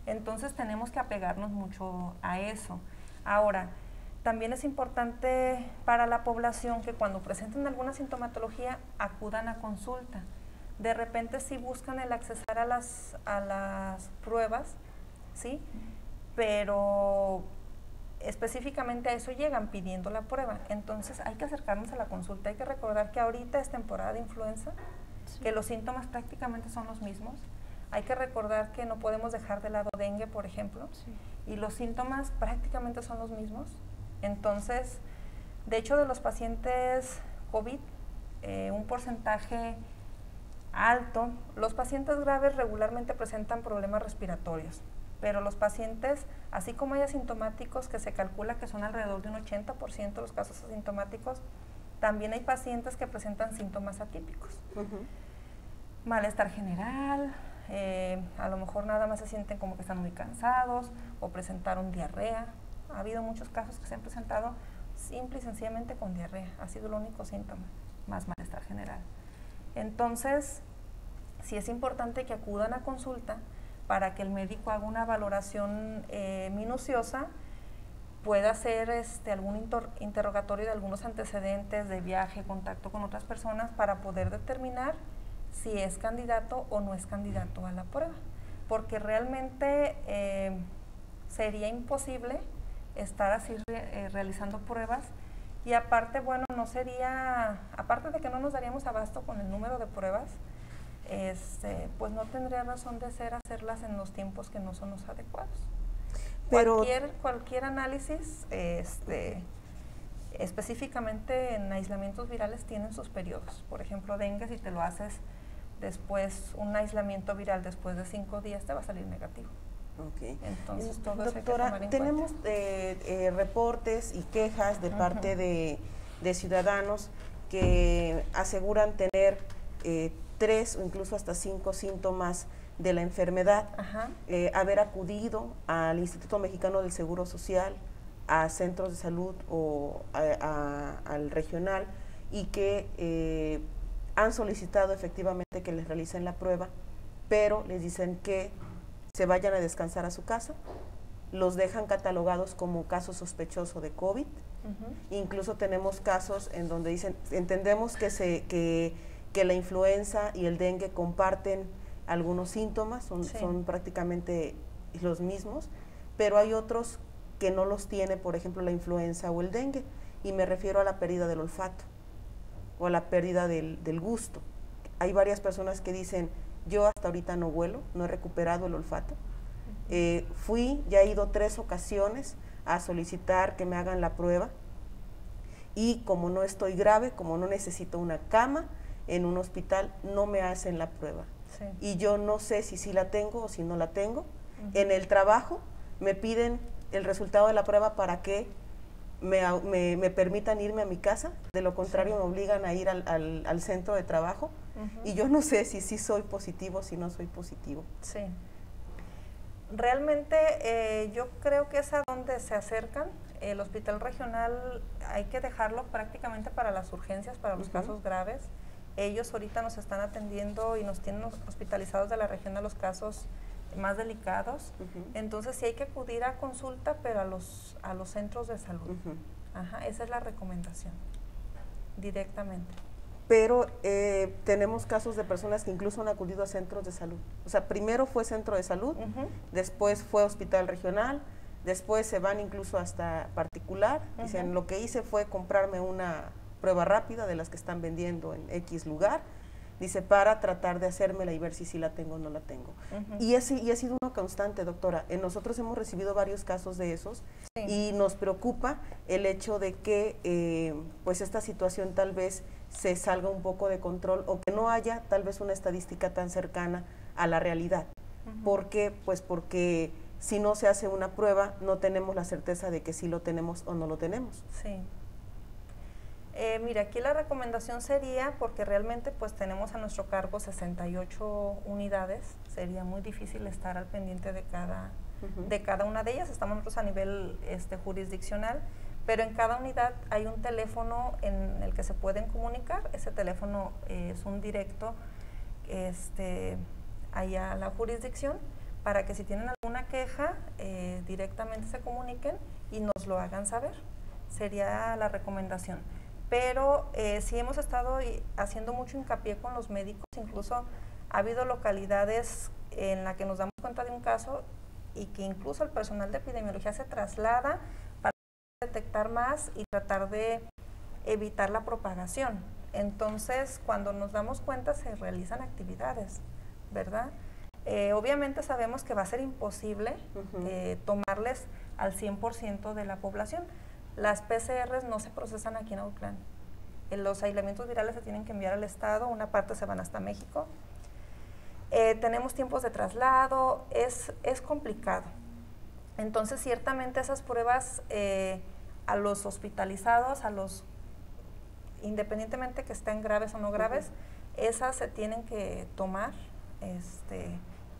Entonces tenemos que apegarnos mucho a eso. Ahora, también es importante para la población que cuando presenten alguna sintomatología acudan a consulta. De repente sí buscan el accesar a las pruebas, ¿sí? Pero específicamente a eso llegan pidiendo la prueba. Entonces hay que acercarnos a la consulta. Hay que recordar que ahorita es temporada de influenza, que los síntomas prácticamente son los mismos. Hay que recordar que no podemos dejar de lado dengue, por ejemplo, y los síntomas prácticamente son los mismos. Entonces, de hecho, de los pacientes COVID, un porcentaje alto, los pacientes graves regularmente presentan problemas respiratorios, pero los pacientes, así como hay asintomáticos, que se calcula que son alrededor de un 80% de los casos asintomáticos, también hay pacientes que presentan síntomas atípicos. Malestar general, a lo mejor nada más se sienten como que están muy cansados o presentaron diarrea. Ha habido muchos casos que se han presentado simple y sencillamente con diarrea, ha sido el único síntoma, más malestar general. Entonces, sí es importante que acudan a consulta para que el médico haga una valoración minuciosa pueda hacer algún interrogatorio de algunos antecedentes de viaje, contacto con otras personas para poder determinar si es candidato o no es candidato a la prueba. Porque realmente sería imposible estar así realizando pruebas y aparte, bueno, no sería, aparte de que no nos daríamos abasto con el número de pruebas, pues no tendría razón de ser hacerlas en los tiempos que no son los adecuados. Pero cualquier análisis, específicamente en aislamientos virales, tienen sus periodos. Por ejemplo, dengue, si te lo haces después, un aislamiento viral después de 5 días, te va a salir negativo. Okay. Entonces, todo eso hay que doctora, tomar en tenemos reportes y quejas de parte de ciudadanos que aseguran tener 3 o incluso hasta 5 síntomas de la enfermedad, haber acudido al Instituto Mexicano del Seguro Social, a centros de salud o al regional, y que han solicitado efectivamente que les realicen la prueba, pero les dicen que se vayan a descansar a su casa, los dejan catalogados como caso sospechoso de COVID. Incluso tenemos casos en donde dicen, entendemos que la influenza y el dengue comparten algunos síntomas, son prácticamente los mismos, pero hay otros que no los tiene, por ejemplo, la influenza o el dengue, y me refiero a la pérdida del olfato o a la pérdida del gusto. Hay varias personas que dicen, yo hasta ahorita no huelo, no he recuperado el olfato. Ya he ido 3 ocasiones a solicitar que me hagan la prueba, y como no estoy grave, como no necesito una cama en un hospital, no me hacen la prueba. Y yo no sé si sí la tengo o si no la tengo. En el trabajo me piden el resultado de la prueba para que me permitan irme a mi casa, de lo contrario me obligan a ir al centro de trabajo, y yo no sé si sí soy positivo o si no soy positivo. Sí. Realmente yo creo que es a donde se acercan. El hospital regional hay que dejarlo prácticamente para las urgencias, para los casos graves. Ellos ahorita nos están atendiendo y nos tienen hospitalizados de la región a los casos más delicados. Entonces sí hay que acudir a consulta, pero a los centros de salud. Esa es la recomendación, directamente. Pero tenemos casos de personas que incluso han acudido a centros de salud. O sea, primero fue centro de salud, después fue hospital regional, después se van incluso hasta particular. Dicen, lo que hice fue comprarme una prueba rápida de las que están vendiendo en X lugar, dice, para tratar de hacérmela y ver si sí la tengo o no la tengo. Y ha sido una constante, doctora. Nosotros hemos recibido varios casos de esos, y nos preocupa el hecho de que pues esta situación tal vez se salga un poco de control, o que no haya tal vez una estadística tan cercana a la realidad. ¿Por qué? Pues porque si no se hace una prueba, no tenemos la certeza de que sí lo tenemos o no lo tenemos. Sí. Mira, aquí la recomendación sería, porque realmente pues tenemos a nuestro cargo 68 unidades, sería muy difícil estar al pendiente de cada una de ellas. Estamos nosotros a nivel jurisdiccional, pero en cada unidad hay un teléfono en el que se pueden comunicar. Ese teléfono es un directo allá a la jurisdicción, para que si tienen alguna queja directamente se comuniquen y nos lo hagan saber. Sería la recomendación. Pero sí hemos estado haciendo mucho hincapié con los médicos. Incluso ha habido localidades en las que nos damos cuenta de un caso y que incluso el personal de epidemiología se traslada para detectar más y tratar de evitar la propagación. Entonces, cuando nos damos cuenta, se realizan actividades, ¿verdad? Obviamente sabemos que va a ser imposible tomarles al 100% de la población. Las PCRs no se procesan aquí en Autlán. Los aislamientos virales se tienen que enviar al estado, una parte se van hasta México. Tenemos tiempos de traslado, es complicado. Entonces, ciertamente esas pruebas a los hospitalizados, independientemente que estén graves o no graves, esas se tienen que tomar,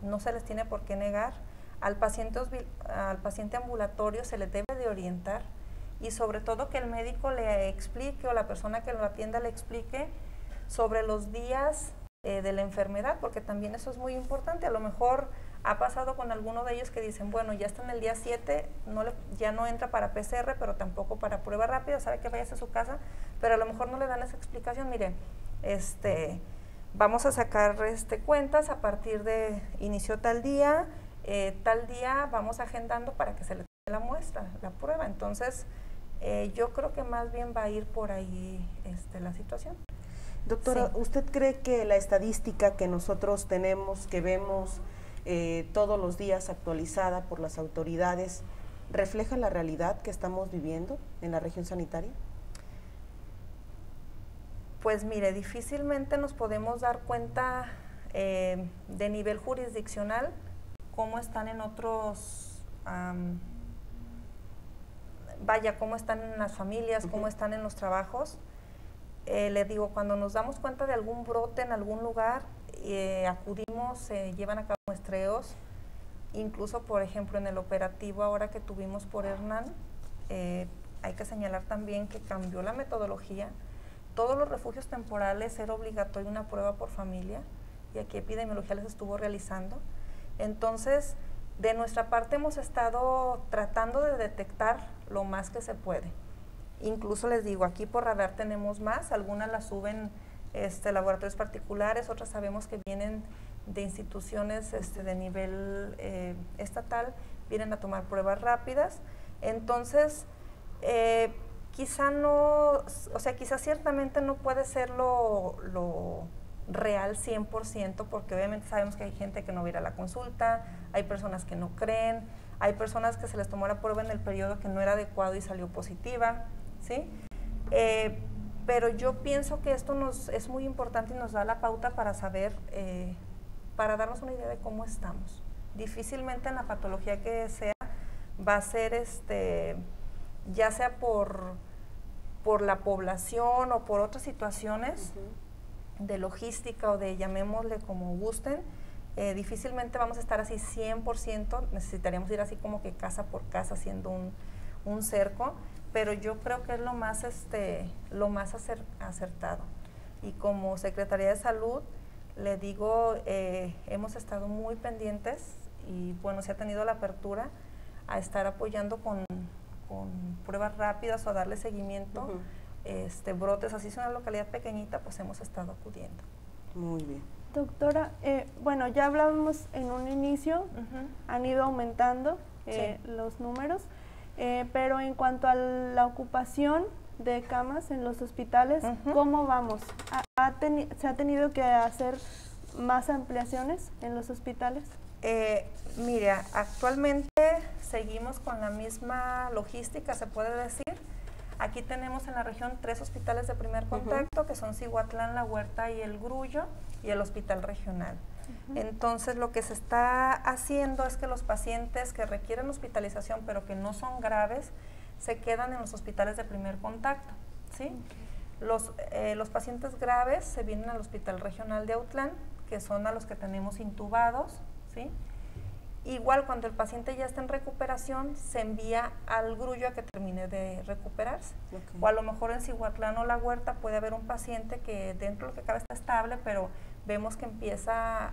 no se les tiene por qué negar. Al paciente ambulatorio se le debe de orientar, y sobre todo que el médico le explique, o la persona que lo atienda le explique sobre los días de la enfermedad, porque también eso es muy importante. A lo mejor Ha pasado con algunos de ellos que dicen, bueno, ya está en el día 7, ya no entra para PCR, pero tampoco para prueba rápida, sabe que vayas a su casa, pero a lo mejor no le dan esa explicación. Mire, vamos a sacar cuentas a partir de inició tal día vamos agendando para que se le tome la muestra, la prueba. Entonces, yo creo que más bien va a ir por ahí la situación. Doctora, sí. ¿Usted cree que la estadística que nosotros tenemos, que vemos todos los días actualizada por las autoridades, refleja la realidad que estamos viviendo en la región sanitaria? Pues mire, difícilmente nos podemos dar cuenta de nivel jurisdiccional cómo están en otros, cómo están en las familias, cómo están en los trabajos. Le digo, cuando nos damos cuenta de algún brote en algún lugar, acudimos, se llevan a cabo muestreos, incluso por ejemplo en el operativo ahora que tuvimos por Hernán, hay que señalar también que cambió la metodología. Todos los refugios temporales era obligatorio una prueba por familia, y aquí epidemiología les estuvo realizando. Entonces, de nuestra parte hemos estado tratando de detectar lo más que se puede. Incluso les digo, aquí por radar tenemos más, algunas las suben laboratorios particulares, otras sabemos que vienen de instituciones de nivel estatal, vienen a tomar pruebas rápidas. Entonces, quizá ciertamente no puede ser lo real 100%, porque obviamente sabemos que hay gente que no va a ir a la consulta, hay personas que no creen, hay personas que se les tomó la prueba en el periodo que no era adecuado y salió positiva, ¿sí? Pero yo pienso que esto es muy importante y nos da la pauta para saber, para darnos una idea de cómo estamos. Difícilmente en la patología que sea, va a ser, ya sea por la población o por otras situaciones de logística o de llamémosle como gusten, difícilmente vamos a estar así 100%, necesitaríamos ir así como que casa por casa haciendo un cerco, pero yo creo que es lo más acertado. Y como Secretaría de Salud, le digo, hemos estado muy pendientes y bueno, se ha tenido la apertura a estar apoyando con pruebas rápidas o a darle seguimiento, brotes, así es una localidad pequeñita, pues hemos estado acudiendo. Muy bien. Doctora, bueno, ya hablábamos en un inicio, han ido aumentando los números, pero en cuanto a la ocupación de camas en los hospitales, ¿cómo vamos? ¿Se ha tenido que hacer más ampliaciones en los hospitales? Mira, actualmente seguimos con la misma logística, se puede decir. Aquí tenemos en la región 3 hospitales de primer contacto, que son Cihuatlán, La Huerta y El Grullo, y el hospital regional. Entonces, lo que se está haciendo es que los pacientes que requieren hospitalización, pero que no son graves, se quedan en los hospitales de primer contacto, ¿sí? Los pacientes graves se vienen al hospital regional de Autlán, que son a los que tenemos intubados, ¿sí? Igual cuando el paciente ya está en recuperación, se envía al Grullo a que termine de recuperarse. O a lo mejor en Cihuatlán o La Huerta puede haber un paciente que dentro de lo que cabe está estable, pero vemos que empieza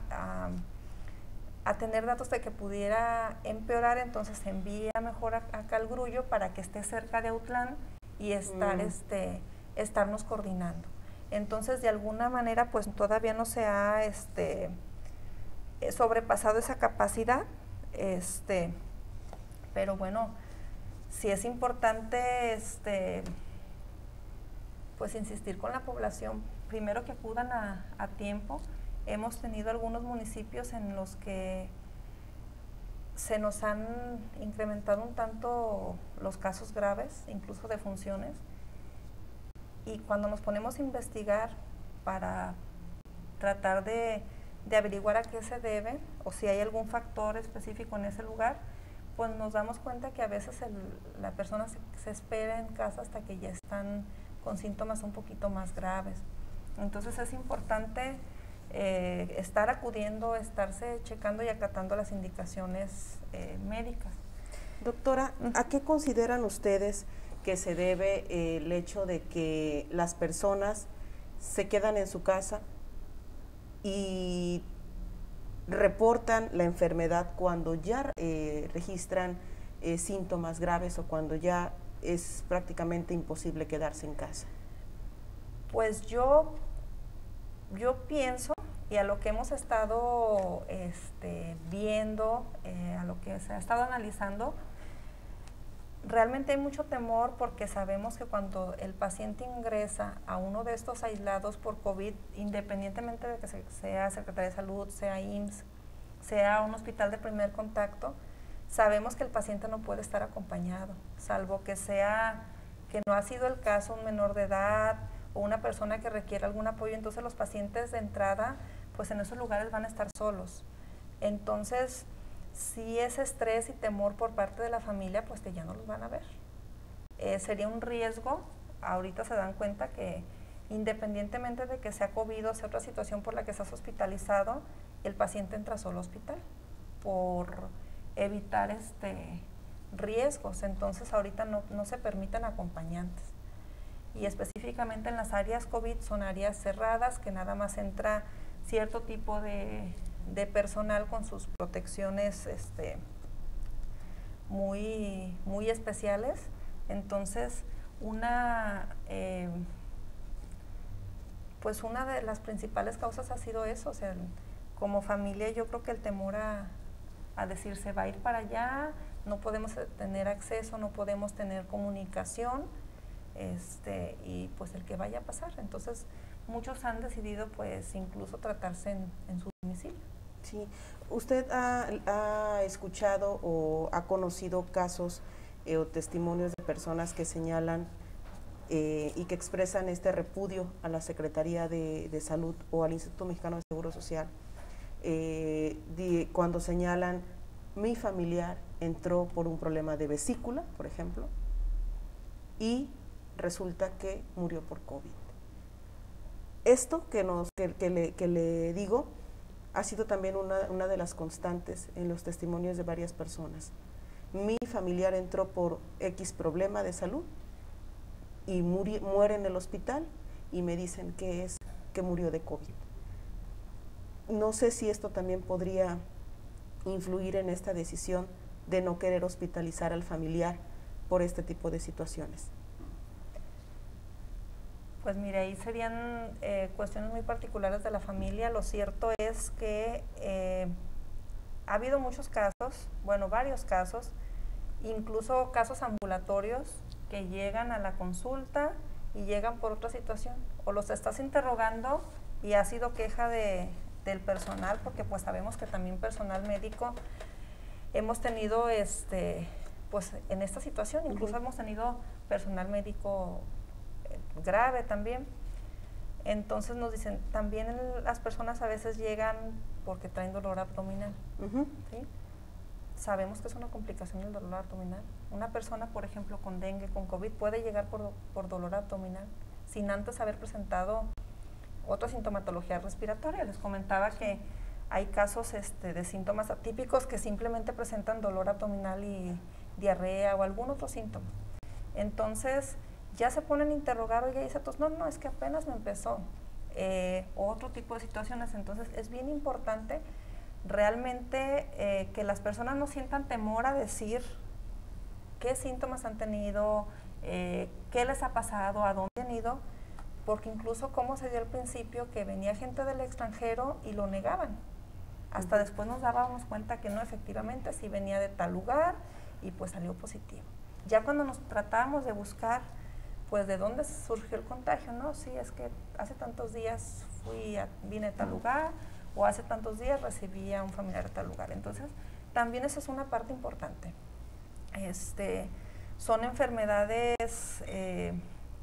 a tener datos de que pudiera empeorar, entonces se envía mejor acá al Grullo para que esté cerca de Autlán y estarnos coordinando. Entonces, de alguna manera, pues todavía no se ha sobrepasado esa capacidad, pero bueno, sí es importante pues insistir con la población, primero que acudan a tiempo. Hemos tenido algunos municipios en los que se nos han incrementado un tanto los casos graves, incluso de funciones, y cuando nos ponemos a investigar para tratar de averiguar a qué se debe o si hay algún factor específico en ese lugar, pues nos damos cuenta que a veces la persona se espera en casa hasta que ya están con síntomas un poquito más graves. Entonces es importante estar acudiendo, estarse checando y acatando las indicaciones médicas. Doctora, ¿a qué consideran ustedes que se debe el hecho de que las personas se quedan en su casa y reportan la enfermedad cuando ya registran síntomas graves o cuando ya es prácticamente imposible quedarse en casa? Pues yo pienso, y a lo que hemos estado viendo, a lo que se ha estado analizando, realmente hay mucho temor porque sabemos que cuando el paciente ingresa a uno de estos aislados por COVID, independientemente de que sea Secretaría de Salud, sea IMSS, sea un hospital de primer contacto, sabemos que el paciente no puede estar acompañado, salvo que no ha sido el caso un menor de edad o una persona que requiere algún apoyo. Entonces los pacientes de entrada, pues en esos lugares van a estar solos. Entonces, si ese estrés y temor por parte de la familia, pues que ya no los van a ver. Sería un riesgo. Ahorita se dan cuenta que independientemente de que sea COVID o sea otra situación por la que estás hospitalizado, el paciente entra solo al hospital por evitar riesgos. Entonces ahorita no se permiten acompañantes. Y específicamente en las áreas COVID son áreas cerradas que nada más entra cierto tipo de personal con sus protecciones muy especiales. Entonces una de las principales causas ha sido eso. O sea, como familia yo creo que el temor a decir se va a ir para allá, no podemos tener acceso, no podemos tener comunicación, y pues el que vaya a pasar. Entonces muchos han decidido pues incluso tratarse en su domicilio. Sí. ¿Usted ha escuchado o ha conocido casos o testimonios de personas que señalan y que expresan este repudio a la Secretaría de Salud o al Instituto Mexicano de Seguro Social cuando señalan mi familiar entró por un problema de vesícula, por ejemplo, y resulta que murió por COVID? Esto que le digo ha sido también una de las constantes en los testimonios de varias personas. Mi familiar entró por X problema de salud y muere en el hospital y me dicen que murió de COVID. No sé si esto también podría influir en esta decisión de no querer hospitalizar al familiar por este tipo de situaciones. Pues mire, ahí serían cuestiones muy particulares de la familia. Lo cierto es que ha habido muchos casos, varios casos, incluso casos ambulatorios que llegan a la consulta y llegan por otra situación. O los estás interrogando y ha sido queja del personal, porque pues sabemos que también personal médico hemos tenido pues en esta situación, incluso hemos tenido personal médico grave también. Entonces nos dicen, también las personas a veces llegan porque traen dolor abdominal. ¿Sí? Sabemos que es una complicación el dolor abdominal. Una persona, por ejemplo, con dengue, con COVID, puede llegar por dolor abdominal sin antes haber presentado otra sintomatología respiratoria. Les comentaba que hay casos de síntomas atípicos que simplemente presentan dolor abdominal y diarrea o algún otro síntoma. Entonces ya se ponen a interrogar, oye, dice, no, es que apenas me empezó, otro tipo de situaciones. Entonces es bien importante realmente que las personas no sientan temor a decir qué síntomas han tenido, qué les ha pasado, a dónde han ido, porque incluso como se dio al principio que venía gente del extranjero y lo negaban. Hasta después nos dábamos cuenta que no, efectivamente, sí venía de tal lugar y pues salió positivo. Ya cuando nos tratábamos de buscar pues de dónde surgió el contagio, ¿no? Sí, es que hace tantos días vine de tal lugar, o hace tantos días recibí a un familiar de tal lugar. Entonces, también esa es una parte importante. Son enfermedades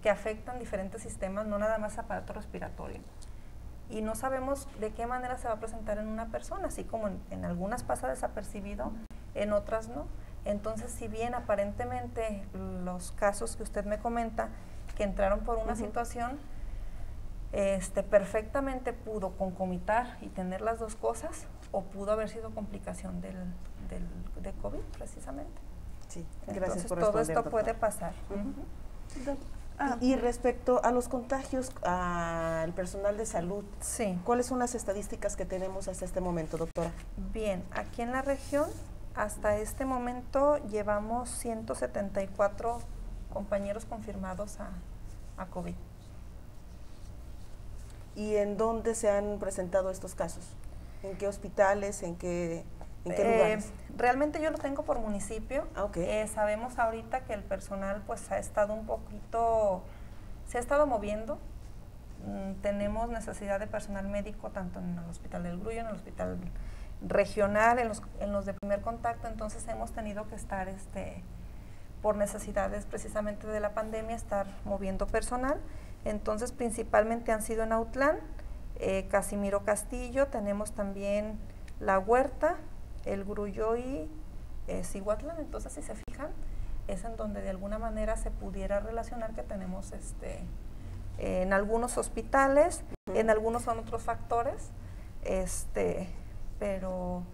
que afectan diferentes sistemas, no nada más aparato respiratorio. Y no sabemos de qué manera se va a presentar en una persona, así como en algunas pasa desapercibido, en otras no. Entonces, si bien aparentemente los casos que usted me comenta, que entraron por una situación, perfectamente pudo concomitar y tener las dos cosas, o pudo haber sido complicación de COVID, precisamente. Sí, gracias. Entonces, todo esto puede pasar. Y respecto a los contagios al personal de salud, sí. ¿Cuáles son las estadísticas que tenemos hasta este momento, doctora? Bien, aquí en la región, hasta este momento llevamos 174 compañeros confirmados a COVID. ¿Y en dónde se han presentado estos casos? ¿En qué hospitales? ¿En qué lugares? Realmente yo lo tengo por municipio. Okay. Sabemos ahorita que el personal pues se ha estado moviendo. Tenemos necesidad de personal médico tanto en el Hospital del Grullo, en el Hospital Regional, en los de primer contacto. Entonces hemos tenido que estar por necesidades precisamente de la pandemia, estar moviendo personal. Entonces principalmente han sido en Autlán, Casimiro Castillo, tenemos también La Huerta, El Grullo y Cihuatlán. Entonces si se fijan, es en donde de alguna manera se pudiera relacionar que tenemos en algunos hospitales, en algunos son otros factores, pero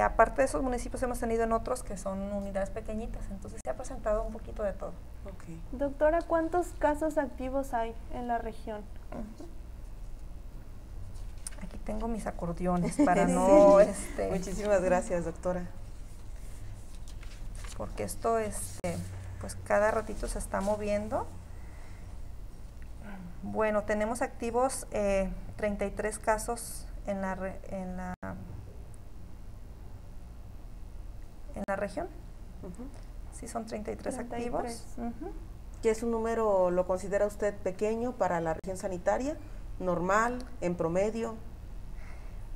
aparte de esos municipios hemos tenido en otros que son unidades pequeñitas, entonces se ha presentado un poquito de todo. Okay. Doctora, ¿cuántos casos activos hay en la región? Aquí tengo mis acordeones para no... Muchísimas gracias, doctora. Porque esto, pues cada ratito se está moviendo. Bueno, tenemos activos 33 casos en la región. Sí, son 33 activos. ¿Qué es un número, lo considera usted pequeño para la región sanitaria? ¿Normal? ¿En promedio?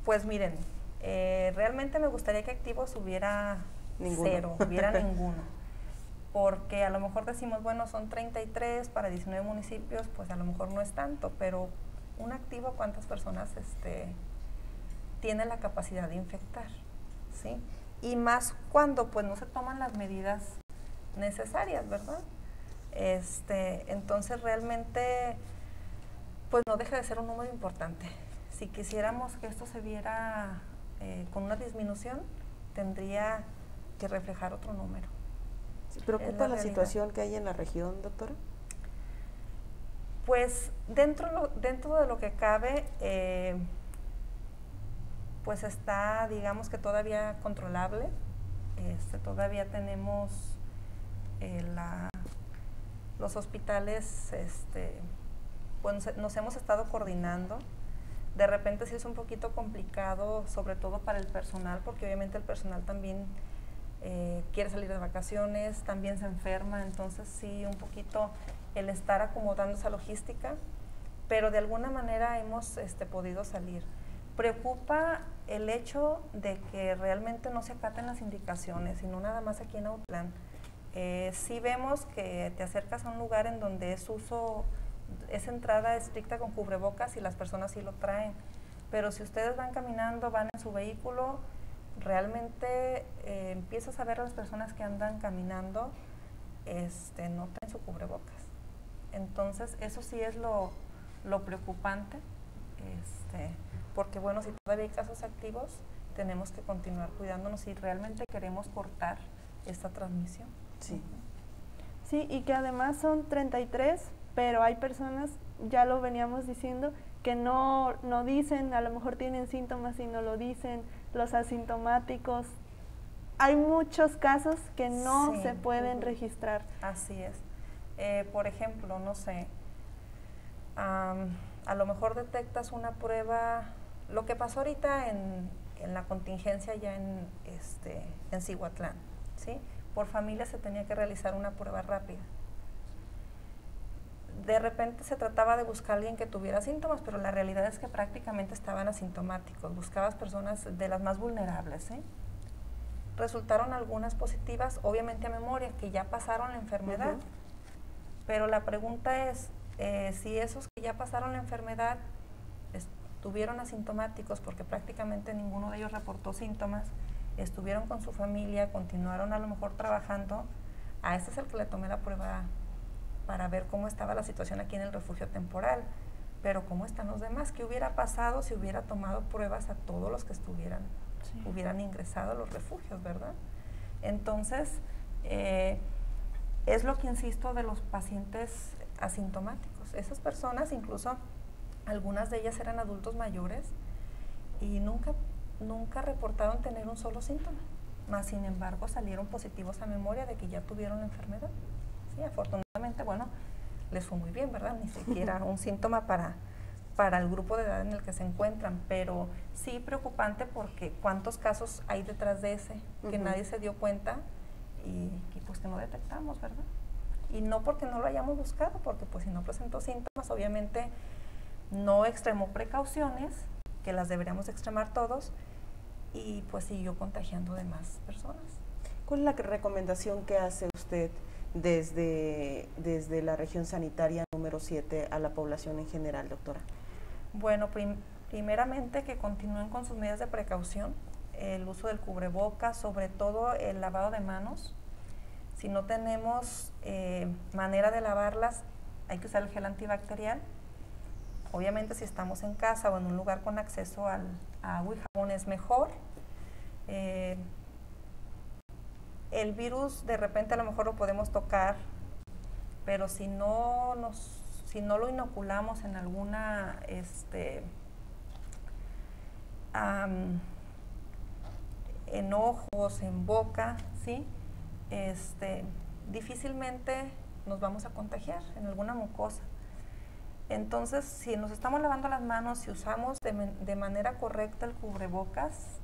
Pues miren, realmente me gustaría que activos hubiera cero, hubiera ninguno. Porque a lo mejor decimos, bueno, son 33 para 19 municipios, pues a lo mejor no es tanto, pero un activo, ¿cuántas personas tiene la capacidad de infectar? ¿Sí? Y más cuando pues no se toman las medidas necesarias, ¿verdad? Entonces realmente pues no deja de ser un número importante. Si quisiéramos que esto se viera con una disminución, tendría que reflejar otro número. ¿Preocupa la situación que hay en la región, doctora? Pues dentro de lo que cabe, pues está, digamos que todavía controlable. Todavía tenemos los hospitales, pues nos hemos estado coordinando. De repente sí es un poquito complicado, sobre todo para el personal, porque obviamente el personal también quiere salir de vacaciones, también se enferma, entonces sí, un poquito el estar acomodando esa logística, pero de alguna manera hemos podido salir. Preocupa el hecho de que realmente no se acaten las indicaciones, y no nada más aquí en Autlán. Sí vemos que te acercas a un lugar en donde es entrada estricta con cubrebocas y las personas sí lo traen, pero si ustedes van caminando, van en su vehículo, realmente empiezas a ver a las personas que andan caminando, no traen su cubrebocas. Entonces eso sí es lo preocupante, porque bueno, si todavía hay casos activos, tenemos que continuar cuidándonos si realmente queremos cortar esta transmisión. Sí. Sí, y que además son 33, pero hay personas, ya lo veníamos diciendo, que no dicen, a lo mejor tienen síntomas y no lo dicen, los asintomáticos. Hay muchos casos que no se pueden registrar. Así es. Por ejemplo, no sé, a lo mejor detectas una prueba, lo que pasó ahorita en la contingencia ya en Cihuatlán, ¿sí? Por familia se tenía que realizar una prueba rápida. De repente se trataba de buscar a alguien que tuviera síntomas, pero la realidad es que prácticamente estaban asintomáticos. Buscabas personas de las más vulnerables, ¿eh? Resultaron algunas positivas, obviamente a memoria, que ya pasaron la enfermedad. Pero la pregunta es, si esos que ya pasaron la enfermedad estuvieron asintomáticos, porque prácticamente ninguno de ellos reportó síntomas, estuvieron con su familia, continuaron a lo mejor trabajando, a este es el que le tomé la prueba para ver cómo estaba la situación aquí en el refugio temporal, pero cómo están los demás, qué hubiera pasado si hubiera tomado pruebas a todos los que hubieran ingresado a los refugios, ¿verdad? Entonces, es lo que insisto de los pacientes asintomáticos. Esas personas, incluso algunas de ellas eran adultos mayores y nunca reportaron tener un solo síntoma, más sin embargo salieron positivos a memoria de que ya tuvieron la enfermedad. Sí, afortunadamente, bueno, les fue muy bien, ¿verdad? Ni siquiera un síntoma para el grupo de edad en el que se encuentran, pero sí preocupante porque cuántos casos hay detrás de ese, que nadie se dio cuenta y pues que no detectamos, ¿verdad? Y no porque no lo hayamos buscado, porque pues si no presentó síntomas, obviamente no extremó precauciones, que las deberíamos extremar todos, y pues siguió contagiando de más personas. ¿Cuál es la recomendación que hace usted desde la región sanitaria número 7 a la población en general, doctora? Bueno, primeramente que continúen con sus medidas de precaución, el uso del cubrebocas, sobre todo el lavado de manos. Si no tenemos manera de lavarlas, hay que usar el gel antibacterial. Obviamente si estamos en casa o en un lugar con acceso a agua y jabón es mejor. El virus de repente a lo mejor lo podemos tocar, pero si no lo inoculamos en alguna en ojos, en boca, ¿sí? Difícilmente nos vamos a contagiar en alguna mucosa. Entonces, si nos estamos lavando las manos, si usamos de manera correcta el cubrebocas,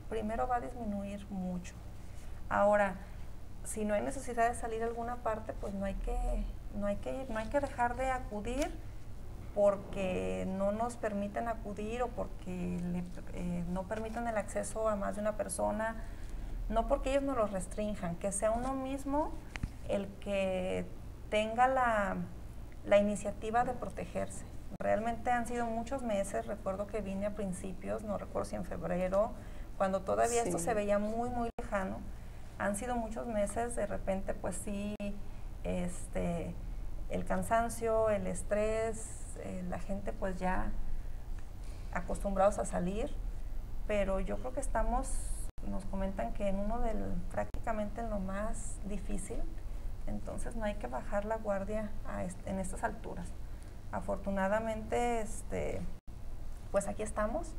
primero va a disminuir mucho. Ahora, si no hay necesidad de salir a alguna parte, pues no hay que dejar de acudir porque no nos permiten acudir o porque no permiten el acceso a más de una persona, no porque ellos nos lo restrinjan, que sea uno mismo el que tenga la iniciativa de protegerse. Realmente han sido muchos meses, recuerdo que vine a principios, no recuerdo si en febrero, cuando todavía esto se veía muy, muy lejano. Han sido muchos meses, de repente pues sí, el cansancio, el estrés, la gente pues ya acostumbrados a salir, pero yo creo que nos comentan que en prácticamente en lo más difícil, entonces no hay que bajar la guardia en estas alturas. Afortunadamente, pues aquí estamos,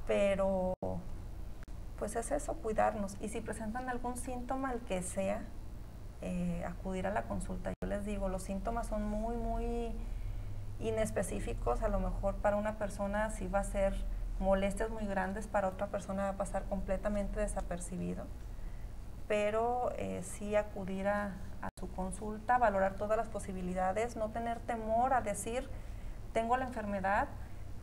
pero pues es eso, cuidarnos. Y si presentan algún síntoma, el que sea, acudir a la consulta. Yo les digo, los síntomas son muy, muy inespecíficos. A lo mejor para una persona sí va a ser molestias muy grandes, para otra persona va a pasar completamente desapercibido. Pero sí acudir a su consulta, valorar todas las posibilidades, no tener temor a decir, tengo la enfermedad,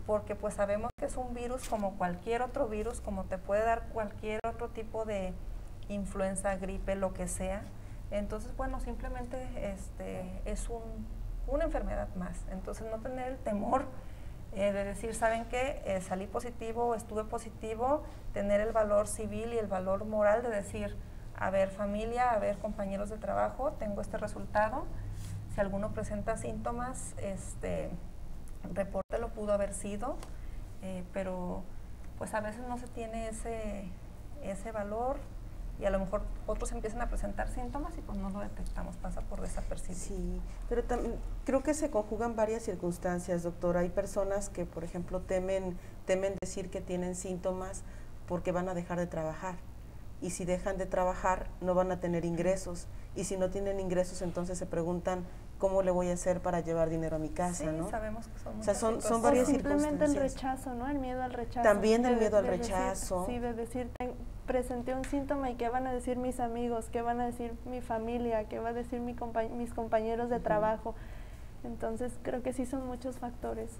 porque pues sabemos que es un virus como cualquier otro virus, como te puede dar cualquier otro tipo de influenza, gripe, lo que sea. Entonces, bueno, simplemente es una enfermedad más. Entonces, no tener el temor de decir, ¿saben qué? Salí positivo, estuve positivo, tener el valor civil y el valor moral de decir, a ver familia, a ver compañeros de trabajo, tengo este resultado. Si alguno presenta síntomas, repórtelo, pudo haber sido, pero pues a veces no se tiene ese valor y a lo mejor otros empiezan a presentar síntomas y pues no lo detectamos, pasa por desapercibido. Sí, pero creo que se conjugan varias circunstancias, doctora. Hay personas que, por ejemplo, temen decir que tienen síntomas porque van a dejar de trabajar. Y si dejan de trabajar, no van a tener ingresos. Y si no tienen ingresos, entonces se preguntan, ¿cómo le voy a hacer para llevar dinero a mi casa? Sí, ¿no? Sabemos que son muchas son varias circunstancias. Simplemente el rechazo, ¿no? El miedo al rechazo. También el miedo al rechazo. Sí, de decir, presenté un síntoma y qué van a decir mis amigos, qué van a decir mi familia, qué va a decir mis compañeros de trabajo. Entonces, creo que sí son muchos factores.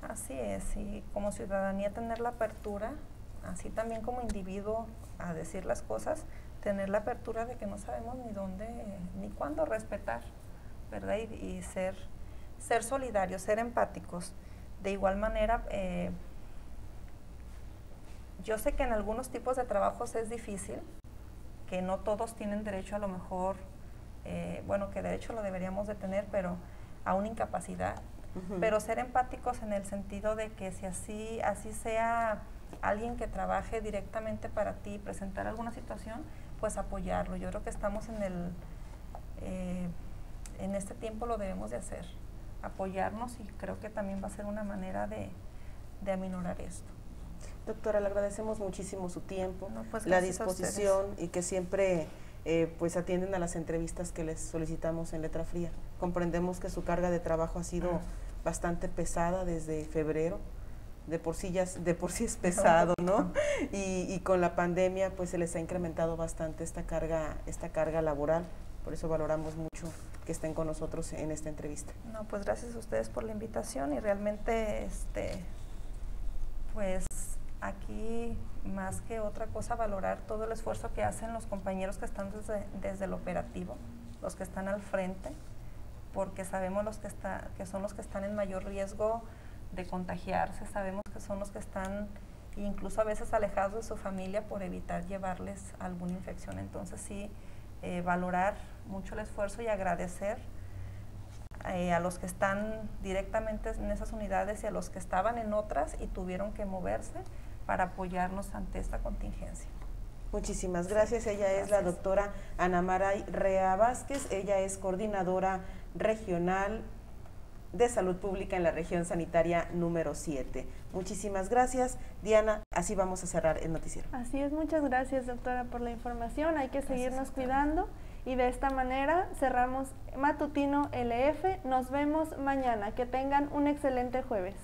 Así es, y como ciudadanía tener la apertura, así también como individuo a decir las cosas, tener la apertura de que no sabemos ni dónde, ni cuándo respetar, ¿verdad? Y ser solidarios, ser empáticos. De igual manera, yo sé que en algunos tipos de trabajos es difícil, que no todos tienen derecho a lo mejor, bueno, que derecho lo deberíamos de tener, pero a una incapacidad. Pero ser empáticos en el sentido de que si así sea alguien que trabaje directamente para ti, presentar alguna situación, pues apoyarlo. Yo creo que estamos en este tiempo lo debemos de hacer, apoyarnos, y creo que también va a ser una manera de aminorar esto. Doctora, le agradecemos muchísimo su tiempo, pues la disposición y que siempre pues atienden a las entrevistas que les solicitamos en Letra Fría. Comprendemos que su carga de trabajo ha sido bastante pesada desde febrero, de por sí es pesado, ¿no? Y con la pandemia pues se les ha incrementado bastante esta carga laboral. Por eso valoramos mucho que estén con nosotros en esta entrevista. No, pues gracias a ustedes por la invitación, y realmente pues aquí, más que otra cosa, valorar todo el esfuerzo que hacen los compañeros que están desde el operativo, los que están al frente, porque sabemos que son los que están en mayor riesgo de contagiarse, sabemos que son los que están incluso a veces alejados de su familia por evitar llevarles alguna infección. Entonces sí, valorar mucho el esfuerzo y agradecer a los que están directamente en esas unidades y a los que estaban en otras y tuvieron que moverse para apoyarnos ante esta contingencia. Muchísimas gracias. Ella es la doctora Ana Maray Rea Vázquez. Ella es coordinadora regional de Salud Pública en la región sanitaria número 7. Muchísimas gracias, Diana. Así vamos a cerrar el noticiero. Así es, muchas gracias, doctora, por la información. Hay que seguirnos cuidando, y de esta manera cerramos Matutino LF. Nos vemos mañana. Que tengan un excelente jueves.